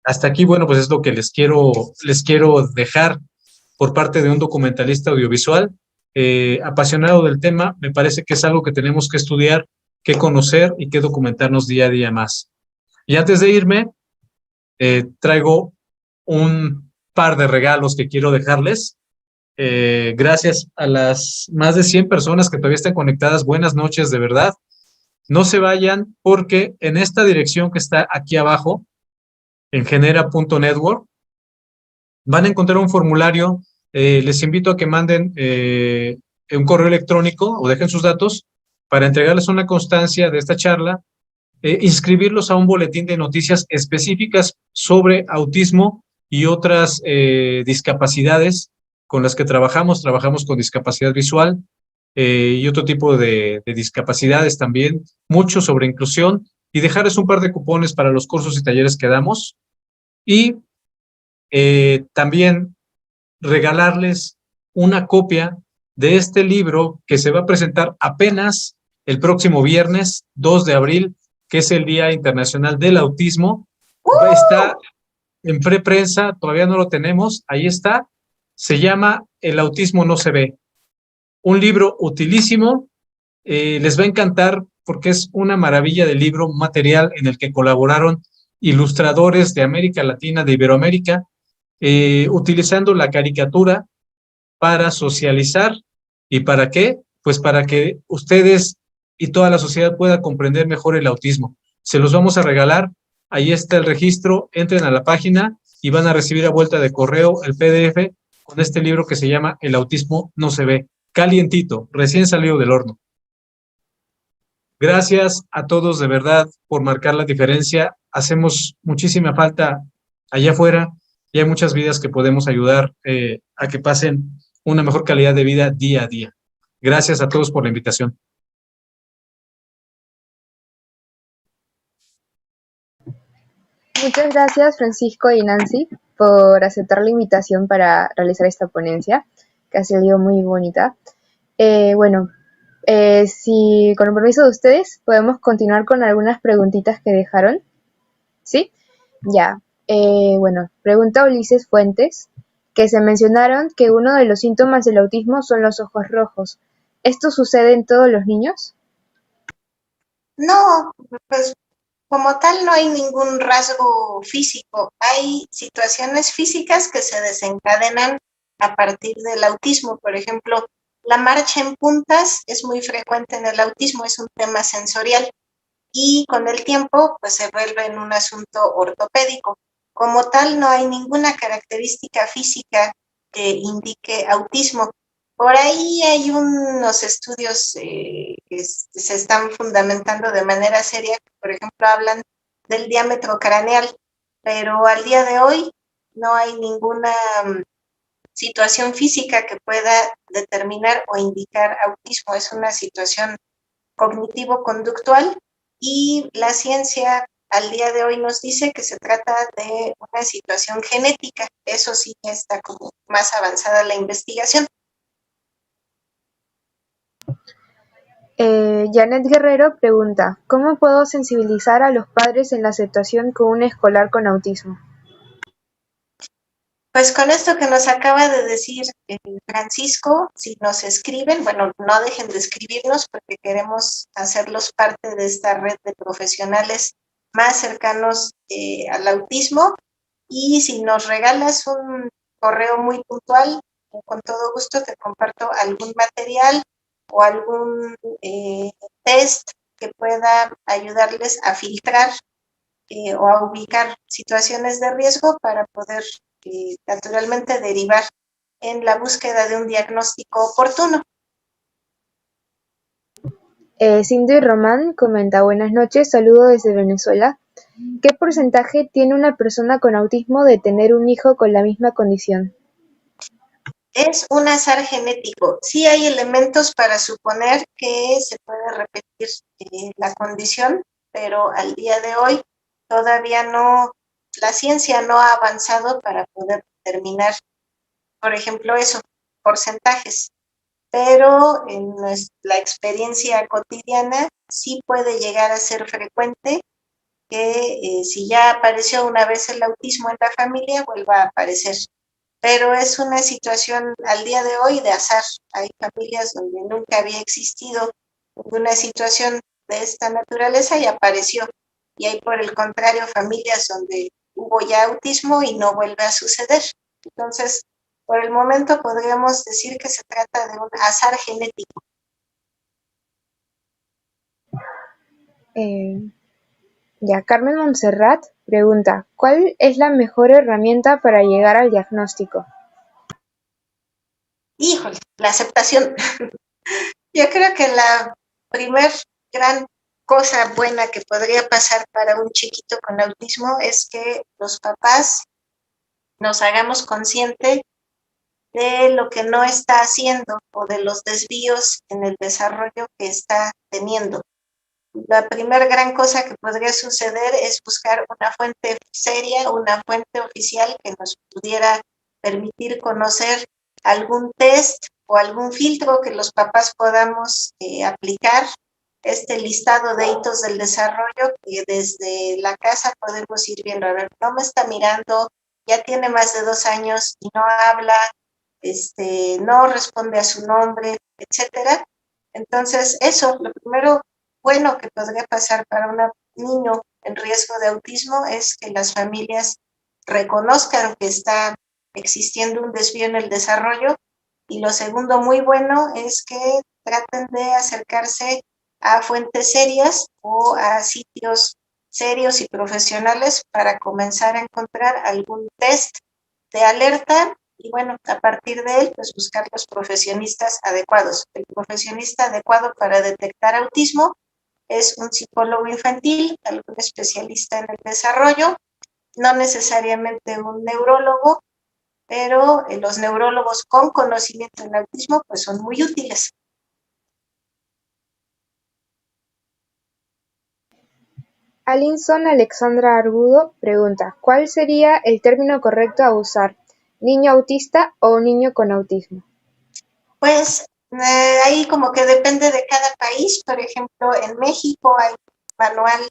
Hasta aquí, bueno, pues es lo que les quiero dejar por parte de un documentalista audiovisual apasionado del tema. Me parece que es algo que tenemos que estudiar, que conocer y que documentarnos día a día más. Y antes de irme, traigo un par de regalos que quiero dejarles. Gracias a las más de 100 personas que todavía están conectadas. Buenas noches, de verdad. No se vayan porque en esta dirección que está aquí abajo, en genera.network, van a encontrar un formulario. Les invito a que manden un correo electrónico o dejen sus datos para entregarles una constancia de esta charla, inscribirlos a un boletín de noticias específicas sobre autismo y otras discapacidades con las que trabajamos. Trabajamos con discapacidad visual y otro tipo de discapacidades también, mucho sobre inclusión, y dejarles un par de cupones para los cursos y talleres que damos. Y también regalarles una copia de este libro que se va a presentar apenas el próximo viernes 2 de abril, que es el Día Internacional del Autismo. Está en preprensa, todavía no lo tenemos, ahí está. Se llama El autismo no se ve. Un libro utilísimo, les va a encantar porque es una maravilla de libro, un material en el que colaboraron ilustradores de América Latina, de Iberoamérica, utilizando la caricatura para socializar. ¿Y para qué? Pues para que ustedes y toda la sociedad pueda comprender mejor el autismo. Se los vamos a regalar, ahí está el registro, entren a la página y van a recibir a vuelta de correo el PDF con este libro que se llama El autismo no se ve, calientito, recién salido del horno. Gracias a todos de verdad por marcar la diferencia. Hacemos muchísima falta allá afuera y hay muchas vidas que podemos ayudar a que pasen una mejor calidad de vida día a día. Gracias a todos por la invitación. Muchas gracias, Francisco y Nancy, por aceptar la invitación para realizar esta ponencia, que ha salido muy bonita. Si con el permiso de ustedes podemos continuar con algunas preguntitas que dejaron. ¿Sí? Ya. Pregunta Ulises Fuentes, que se mencionaron que uno de los síntomas del autismo son los ojos rojos. ¿Esto sucede en todos los niños? No, pues como tal no hay ningún rasgo físico. Hay situaciones físicas que se desencadenan a partir del autismo. Por ejemplo, la marcha en puntas es muy frecuente en el autismo, es un tema sensorial y con el tiempo pues se vuelve en un asunto ortopédico. Como tal no hay ninguna característica física que indique autismo. Por ahí hay unos estudios que se están fundamentando de manera seria, que por ejemplo hablan del diámetro craneal, pero al día de hoy no hay ninguna situación física que pueda determinar o indicar autismo. Es una situación cognitivo-conductual y la ciencia al día de hoy nos dice que se trata de una situación genética. Eso sí está como más avanzada la investigación. Janet Guerrero pregunta, ¿cómo puedo sensibilizar a los padres en la situación con un escolar con autismo? Pues con esto que nos acaba de decir Francisco, si nos escriben, bueno, no dejen de escribirnos porque queremos hacerlos parte de esta red de profesionales más cercanos al autismo. Y si nos regalas un correo muy puntual, con todo gusto te comparto algún material o algún test que pueda ayudarles a filtrar o a ubicar situaciones de riesgo para poder naturalmente derivar en la búsqueda de un diagnóstico oportuno. Cindy Román comenta, buenas noches, saludo desde Venezuela. ¿Qué porcentaje tiene una persona con autismo de tener un hijo con la misma condición? Es un azar genético. Sí hay elementos para suponer que se puede repetir la condición, pero al día de hoy todavía no, la ciencia no ha avanzado para poder determinar, por ejemplo, porcentajes. pero en la experiencia cotidiana sí puede llegar a ser frecuente que si ya apareció una vez el autismo en la familia, vuelva a aparecer. Pero es una situación al día de hoy de azar. Hay familias donde nunca había existido una situación de esta naturaleza y apareció. Y hay, por el contrario, familias donde hubo ya autismo y no vuelve a suceder. Entonces, por el momento podríamos decir que se trata de un azar genético. Ya, Carmen Montserrat pregunta, ¿cuál es la mejor herramienta para llegar al diagnóstico? Híjole, la aceptación. Yo creo que la primer gran cosa buena que podría pasar para un chiquito con autismo es que los papás nos hagamos consciente de lo que no está haciendo o de los desvíos en el desarrollo que está teniendo. La primera gran cosa que podría suceder es buscar una fuente seria, una fuente oficial que nos pudiera permitir conocer algún test o algún filtro que los papás podamos aplicar. Este listado de hitos del desarrollo que desde la casa podemos ir viendo, a ver, no me está mirando, ya tiene más de 2 años y no habla, no responde a su nombre, etcétera. Entonces, eso, lo primero bueno que podría pasar para un niño en riesgo de autismo es que las familias reconozcan que está existiendo un desvío en el desarrollo, y lo segundo muy bueno es que traten de acercarse a fuentes serias o a sitios serios y profesionales para comenzar a encontrar algún test de alerta y bueno, a partir de él, pues buscar los profesionistas adecuados. El profesionista adecuado para detectar autismo es un psicólogo infantil, algún especialista en el desarrollo, no necesariamente un neurólogo, pero los neurólogos con conocimiento en autismo pues son muy útiles. Alinson Alexandra Argudo pregunta, ¿cuál sería el término correcto a usar? ¿Niño autista o niño con autismo? Pues ahí como que depende de cada país. Por ejemplo, en México hay un manual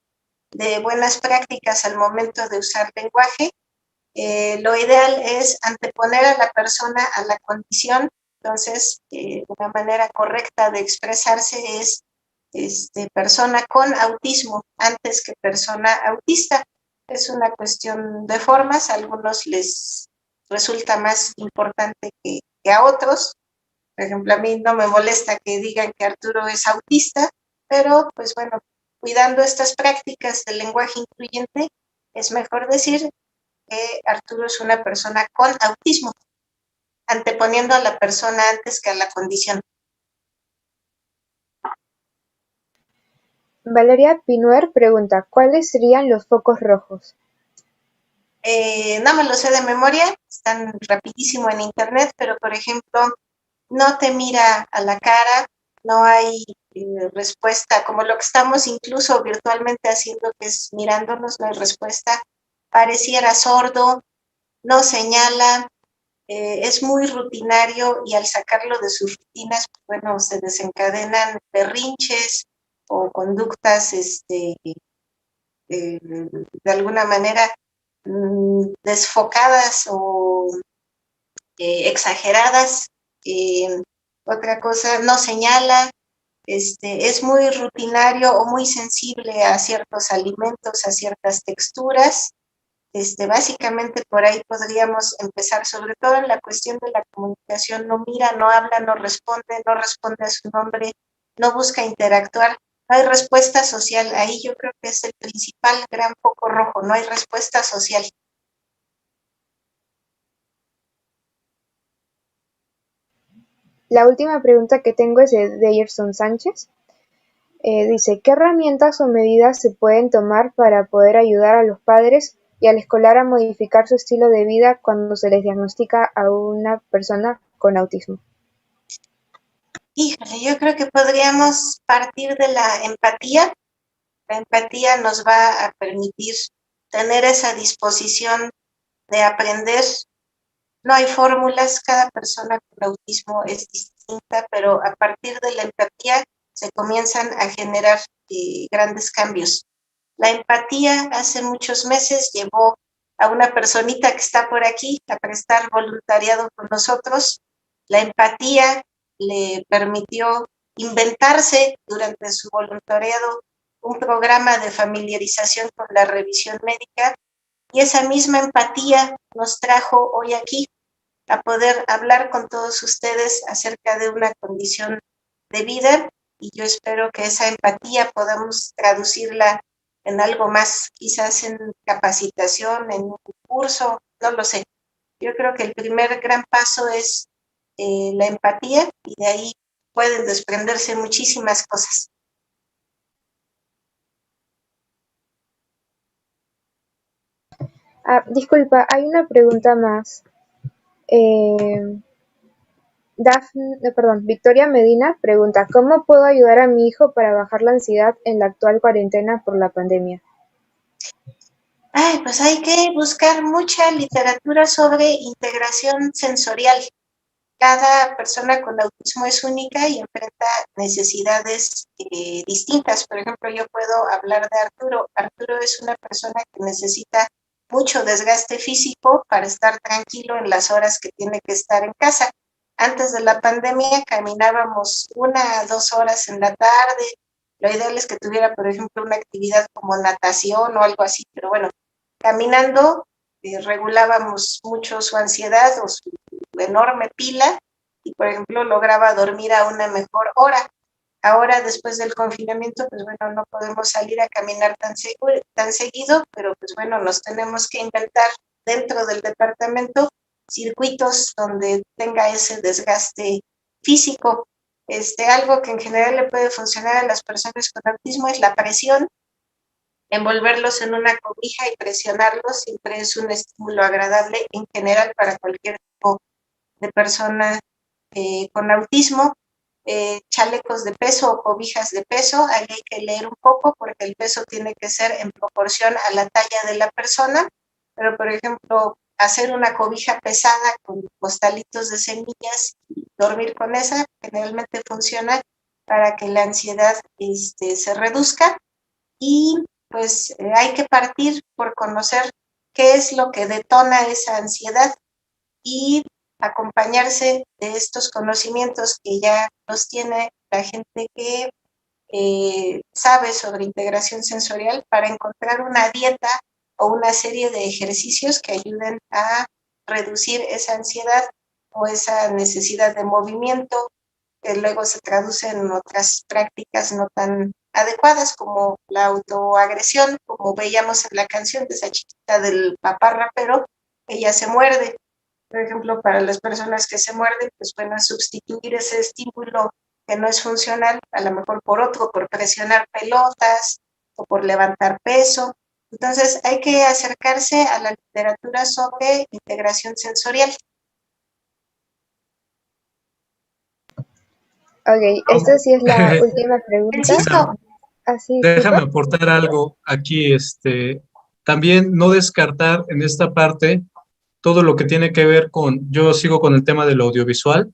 de buenas prácticas al momento de usar lenguaje. Lo ideal es anteponer a la persona a la condición. Entonces, una manera correcta de expresarse es persona con autismo antes que persona autista. Es una cuestión de formas. A algunos les resulta más importante que a otros. Por ejemplo, a mí no me molesta que digan que Arturo es autista, pero pues bueno, cuidando estas prácticas del lenguaje incluyente, es mejor decir que Arturo es una persona con autismo, anteponiendo a la persona antes que a la condición. Valeria Pinuer pregunta, ¿cuáles serían los focos rojos? No me lo sé de memoria, están rapidísimo en internet, pero por ejemplo, no te mira a la cara, no hay respuesta, como lo que estamos incluso virtualmente haciendo, que es mirándonos, no hay respuesta, pareciera sordo, no señala, es muy rutinario y al sacarlo de sus rutinas, bueno, se desencadenan berrinches o conductas de alguna manera desfocadas o exageradas. Otra cosa, no señala, es muy rutinario o muy sensible a ciertos alimentos, a ciertas texturas. Básicamente por ahí podríamos empezar, sobre todo en la cuestión de la comunicación. No mira, no habla, no responde a su nombre, no busca interactuar. No hay respuesta social. Ahí yo creo que es el principal gran foco rojo. No hay respuesta social. La última pregunta que tengo es de Deyerson Sánchez. Dice, ¿qué herramientas o medidas se pueden tomar para poder ayudar a los padres y al escolar a modificar su estilo de vida cuando se les diagnostica a una persona con autismo? Híjole, yo creo que podríamos partir de la empatía. La empatía nos va a permitir tener esa disposición de aprender. No hay fórmulas, cada persona con autismo es distinta. distinta, pero a partir de la empatía se comienzan a generar grandes cambios. La empatía hace muchos meses llevó a una personita que está por aquí a prestar voluntariado con nosotros. La empatía le permitió inventarse durante su voluntariado un programa de familiarización con la revisión médica, y esa misma empatía nos trajo hoy aquí a poder hablar con todos ustedes acerca de una condición de vida, y yo espero que esa empatía podamos traducirla en algo más, quizás en capacitación, en un curso, no lo sé. Yo creo que el primer gran paso es la empatía, y de ahí pueden desprenderse muchísimas cosas. Disculpa, hay una pregunta más. Victoria Medina pregunta, ¿cómo puedo ayudar a mi hijo para bajar la ansiedad en la actual cuarentena por la pandemia? Pues hay que buscar mucha literatura sobre integración sensorial. Cada persona con autismo es única y enfrenta necesidades distintas. Por ejemplo, yo puedo hablar de Arturo. Arturo es una persona que necesita mucho desgaste físico para estar tranquilo en las horas que tiene que estar en casa. Antes de la pandemia caminábamos 1 a 2 horas en la tarde. Lo ideal es que tuviera, por ejemplo, una actividad como natación o algo así, pero bueno, caminando regulábamos mucho su ansiedad o su enorme pila, y por ejemplo lograba dormir a una mejor hora. Ahora, después del confinamiento, pues bueno, no podemos salir a caminar tan seguido, pero pues bueno, nos tenemos que inventar dentro del departamento circuitos donde tenga ese desgaste físico. Algo que en general le puede funcionar a las personas con autismo es la presión. Envolverlos en una cobija y presionarlos siempre es un estímulo agradable en general para cualquier tipo de persona con autismo. Chalecos de peso o cobijas de peso, ahí hay que leer un poco porque el peso tiene que ser en proporción a la talla de la persona, pero por ejemplo, hacer una cobija pesada con costalitos de semillas y dormir con esa generalmente funciona para que la ansiedad se reduzca. Y pues hay que partir por conocer qué es lo que detona esa ansiedad y acompañarse de estos conocimientos que ya los tiene la gente que sabe sobre integración sensorial, para encontrar una dieta o una serie de ejercicios que ayuden a reducir esa ansiedad o esa necesidad de movimiento, que luego se traduce en otras prácticas no tan adecuadas como la autoagresión, como veíamos en la canción de esa chiquita del papá rapero, ella se muerde. Por ejemplo, para las personas que se muerden, pues bueno, sustituir ese estímulo que no es funcional, a lo mejor por otro, por presionar pelotas o por levantar peso. Entonces hay que acercarse a la literatura sobre integración sensorial. Ok, esta sí es la última pregunta. Déjame aportar algo aquí. También no descartar en esta parte todo lo que tiene que ver con, yo sigo con el tema del audiovisual,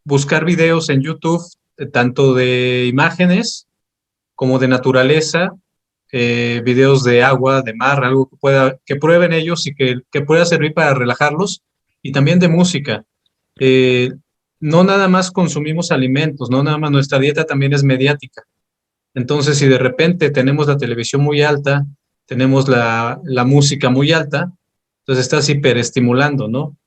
buscar videos en YouTube, tanto de imágenes como de naturaleza, videos de agua, de mar, algo que prueben ellos y que pueda servir para relajarlos, y también de música. No nada más consumimos alimentos, no nada más, nuestra dieta también es mediática. Entonces, si de repente tenemos la televisión muy alta, tenemos la música muy alta, entonces estás hiperestimulando, ¿no?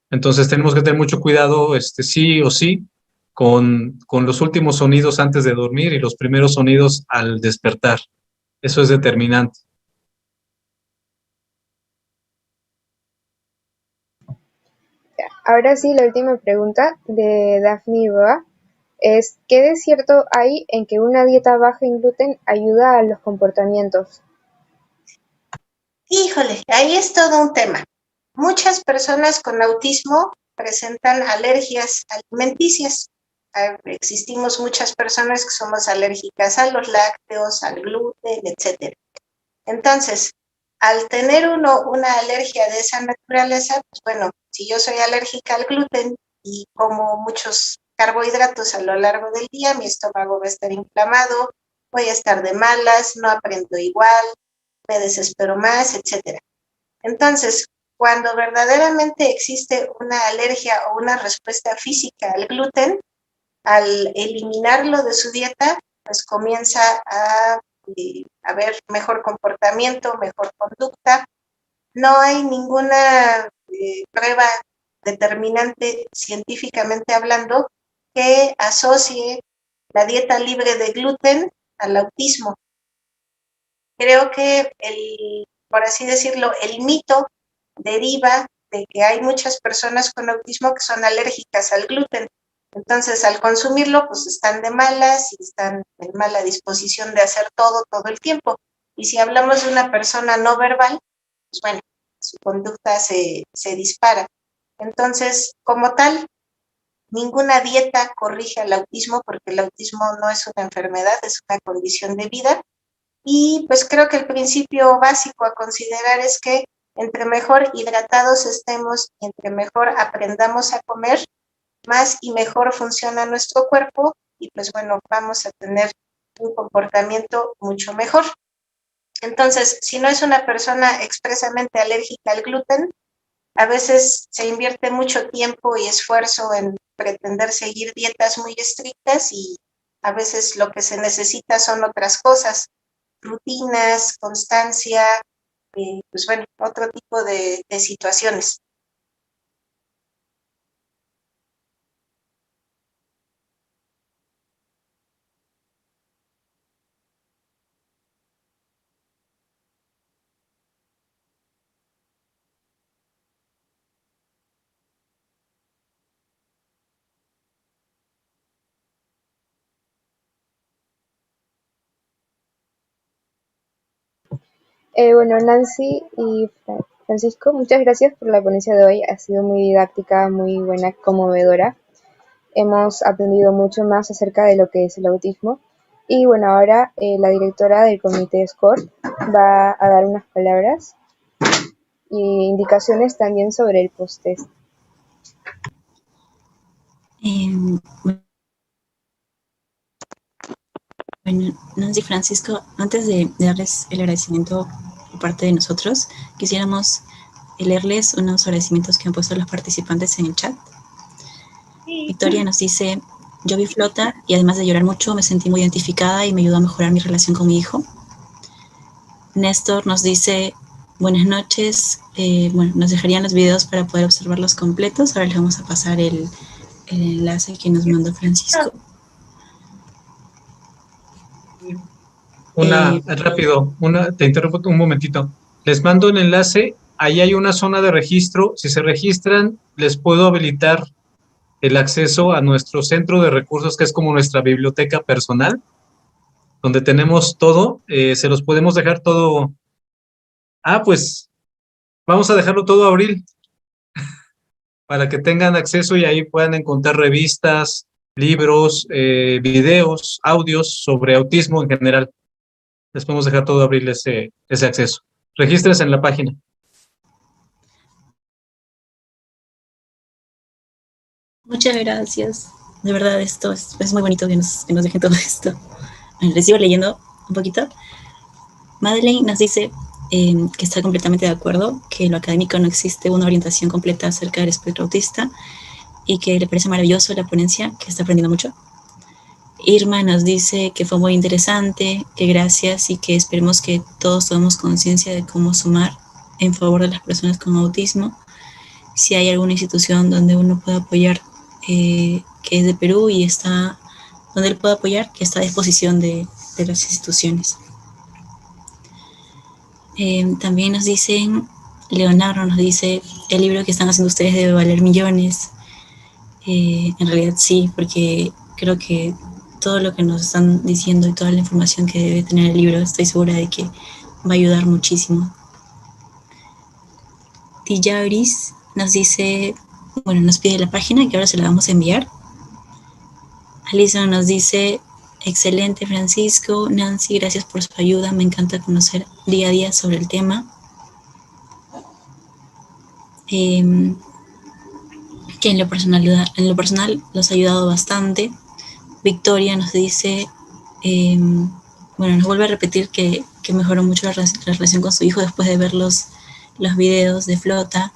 Entonces tenemos que tener mucho cuidado, sí o sí, con los últimos sonidos antes de dormir y los primeros sonidos al despertar. Eso es determinante. Ahora sí, la última pregunta de Daphne Roa es, ¿qué de cierto hay en que una dieta baja en gluten ayuda a los comportamientos? Híjole, ahí es todo un tema. Muchas personas con autismo presentan alergias alimenticias. Existimos muchas personas que somos alérgicas a los lácteos, al gluten, etc. Entonces, al tener uno una alergia de esa naturaleza, pues bueno, si yo soy alérgica al gluten y como muchos carbohidratos a lo largo del día, mi estómago va a estar inflamado, voy a estar de malas, no aprendo igual, me desespero más, etc. Entonces, cuando verdaderamente existe una alergia o una respuesta física al gluten, al eliminarlo de su dieta, pues comienza a haber mejor comportamiento, mejor conducta. No hay ninguna prueba determinante científicamente hablando que asocie la dieta libre de gluten al autismo. Creo que por así decirlo, el mito deriva de que hay muchas personas con autismo que son alérgicas al gluten. Entonces, al consumirlo, pues están de malas y están en mala disposición de hacer todo el tiempo. Y si hablamos de una persona no verbal, pues bueno, su conducta se dispara. Entonces, como tal, ninguna dieta corrige al autismo porque el autismo no es una enfermedad, es una condición de vida. Y pues creo que el principio básico a considerar es que entre mejor hidratados estemos y entre mejor aprendamos a comer, más y mejor funciona nuestro cuerpo y pues bueno, vamos a tener un comportamiento mucho mejor. Entonces, si no es una persona expresamente alérgica al gluten, a veces se invierte mucho tiempo y esfuerzo en pretender seguir dietas muy estrictas y a veces lo que se necesita son otras cosas, rutinas, constancia, pues bueno, otro tipo de situaciones. Bueno, Nancy y Francisco, muchas gracias por la ponencia de hoy. Ha sido muy didáctica, muy buena, conmovedora. Hemos aprendido mucho más acerca de lo que es el autismo. Y bueno, ahora la directora del comité SCORE va a dar unas palabras e indicaciones también sobre el post-test. Bueno, Nancy y Francisco, antes de darles el agradecimiento por parte de nosotros, quisiéramos leerles unos agradecimientos que han puesto los participantes en el chat. Victoria nos dice: yo vi Flota y además de llorar mucho me sentí muy identificada y me ayudó a mejorar mi relación con mi hijo. Néstor nos dice: buenas noches, bueno, nos dejarían los videos para poder observarlos completos. Ahora les vamos a pasar el enlace que nos mandó Francisco. Te interrumpo un momentito. Les mando el enlace, ahí hay una zona de registro. Si se registran, les puedo habilitar el acceso a nuestro centro de recursos, que es como nuestra biblioteca personal, donde tenemos todo. Se los podemos dejar todo. Pues vamos a dejarlo todo a Abril para que tengan acceso y ahí puedan encontrar revistas, libros, videos, audios sobre autismo en general. Les podemos dejar todo a Abril ese acceso. Regístrense en la página. Muchas gracias. De verdad, esto es muy bonito que nos dejen todo esto. Bueno, les sigo leyendo un poquito. Madeleine nos dice que está completamente de acuerdo, que en lo académico no existe una orientación completa acerca del espectro autista y que le parece maravilloso la ponencia, que está aprendiendo mucho. Irma nos dice que fue muy interesante, que gracias y que esperemos que todos tomemos conciencia de cómo sumar en favor de las personas con autismo. Si hay alguna institución donde uno pueda apoyar, que es de Perú y donde él pueda apoyar, que está a disposición de las instituciones. También nos dicen, Leonardo nos dice: el libro que están haciendo ustedes debe valer millones. En realidad sí, porque creo que todo lo que nos están diciendo y toda la información que debe tener el libro, estoy segura de que va a ayudar muchísimo. Tijaris nos dice, bueno, nos pide la página que ahora se la vamos a enviar. Alison nos dice: excelente, Francisco. Nancy, gracias por su ayuda, me encanta conocer día a día sobre el tema. que en lo personal los ha ayudado bastante. Victoria nos dice, nos vuelve a repetir que mejoró mucho la relación con su hijo después de ver los videos de Flota.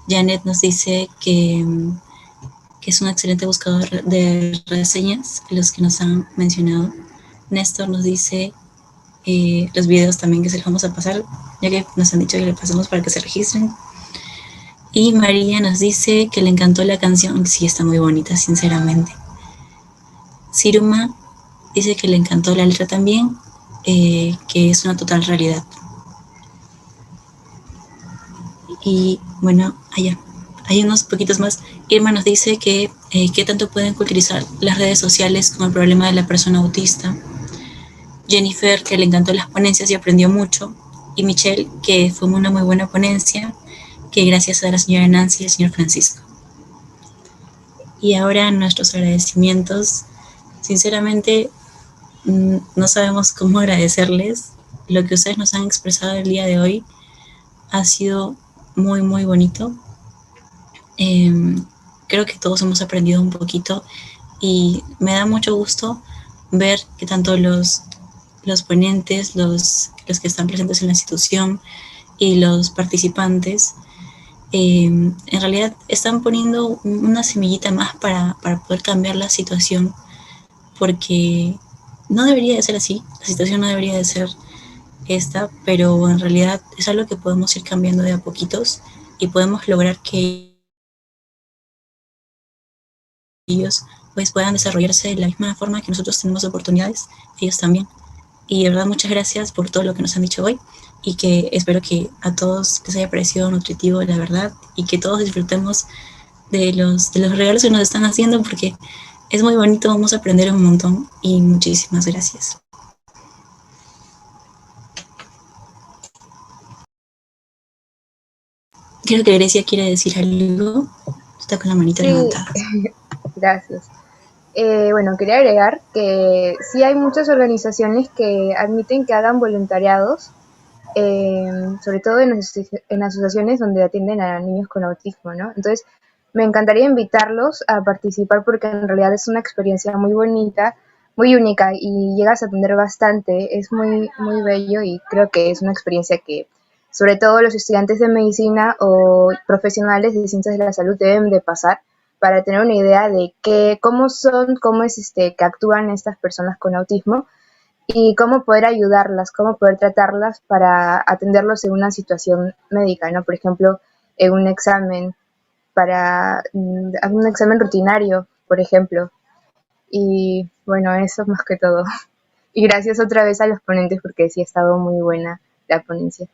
Janet nos dice que es un excelente buscador de reseñas, los que nos han mencionado. Néstor nos dice los videos también que se los vamos a pasar, ya que nos han dicho que le pasamos para que se registren. Y María nos dice que le encantó la canción, sí, está muy bonita, sinceramente. Siruma dice que le encantó la letra también, que es una total realidad. Y bueno, hay unos poquitos más. Irma nos dice que qué tanto pueden utilizar las redes sociales con el problema de la persona autista. Jennifer, que le encantó las ponencias y aprendió mucho. Y Michelle, que fue una muy buena ponencia, que gracias a la señora Nancy y el señor Francisco. Y ahora nuestros agradecimientos. Sinceramente, no sabemos cómo agradecerles. Lo que ustedes nos han expresado el día de hoy ha sido muy, muy bonito. Creo que todos hemos aprendido un poquito y me da mucho gusto ver que tanto los ponentes, los que están presentes en la institución y los participantes en realidad están poniendo una semillita más para poder cambiar la situación, porque no debería de ser así, la situación no debería de ser esta, pero en realidad es algo que podemos ir cambiando de a poquitos y podemos lograr que ellos pues puedan desarrollarse de la misma forma que nosotros tenemos oportunidades, ellos también. Y de verdad muchas gracias por todo lo que nos han dicho hoy y que espero que a todos les haya parecido nutritivo, la verdad, y que todos disfrutemos de los regalos que nos están haciendo, porque es muy bonito, vamos a aprender un montón y muchísimas gracias. Creo que Grecia quiere decir algo, está con la manita levantada. Gracias. Bueno, quería agregar que sí hay muchas organizaciones que admiten que hagan voluntariados, sobre todo en asociaciones donde atienden a niños con autismo, ¿no? Entonces, me encantaría invitarlos a participar porque en realidad es una experiencia muy bonita, muy única y llegas a aprender bastante, es muy, muy bello y creo que es una experiencia que sobre todo los estudiantes de medicina o profesionales de ciencias de la salud deben de pasar para tener una idea de cómo es que actúan estas personas con autismo y cómo poder ayudarlas, cómo poder tratarlas para atenderlos en una situación médica, ¿no? Por ejemplo, en un examen, un examen rutinario, por ejemplo. Y bueno, eso más que todo. Y gracias otra vez a los ponentes porque sí ha estado muy buena la ponencia.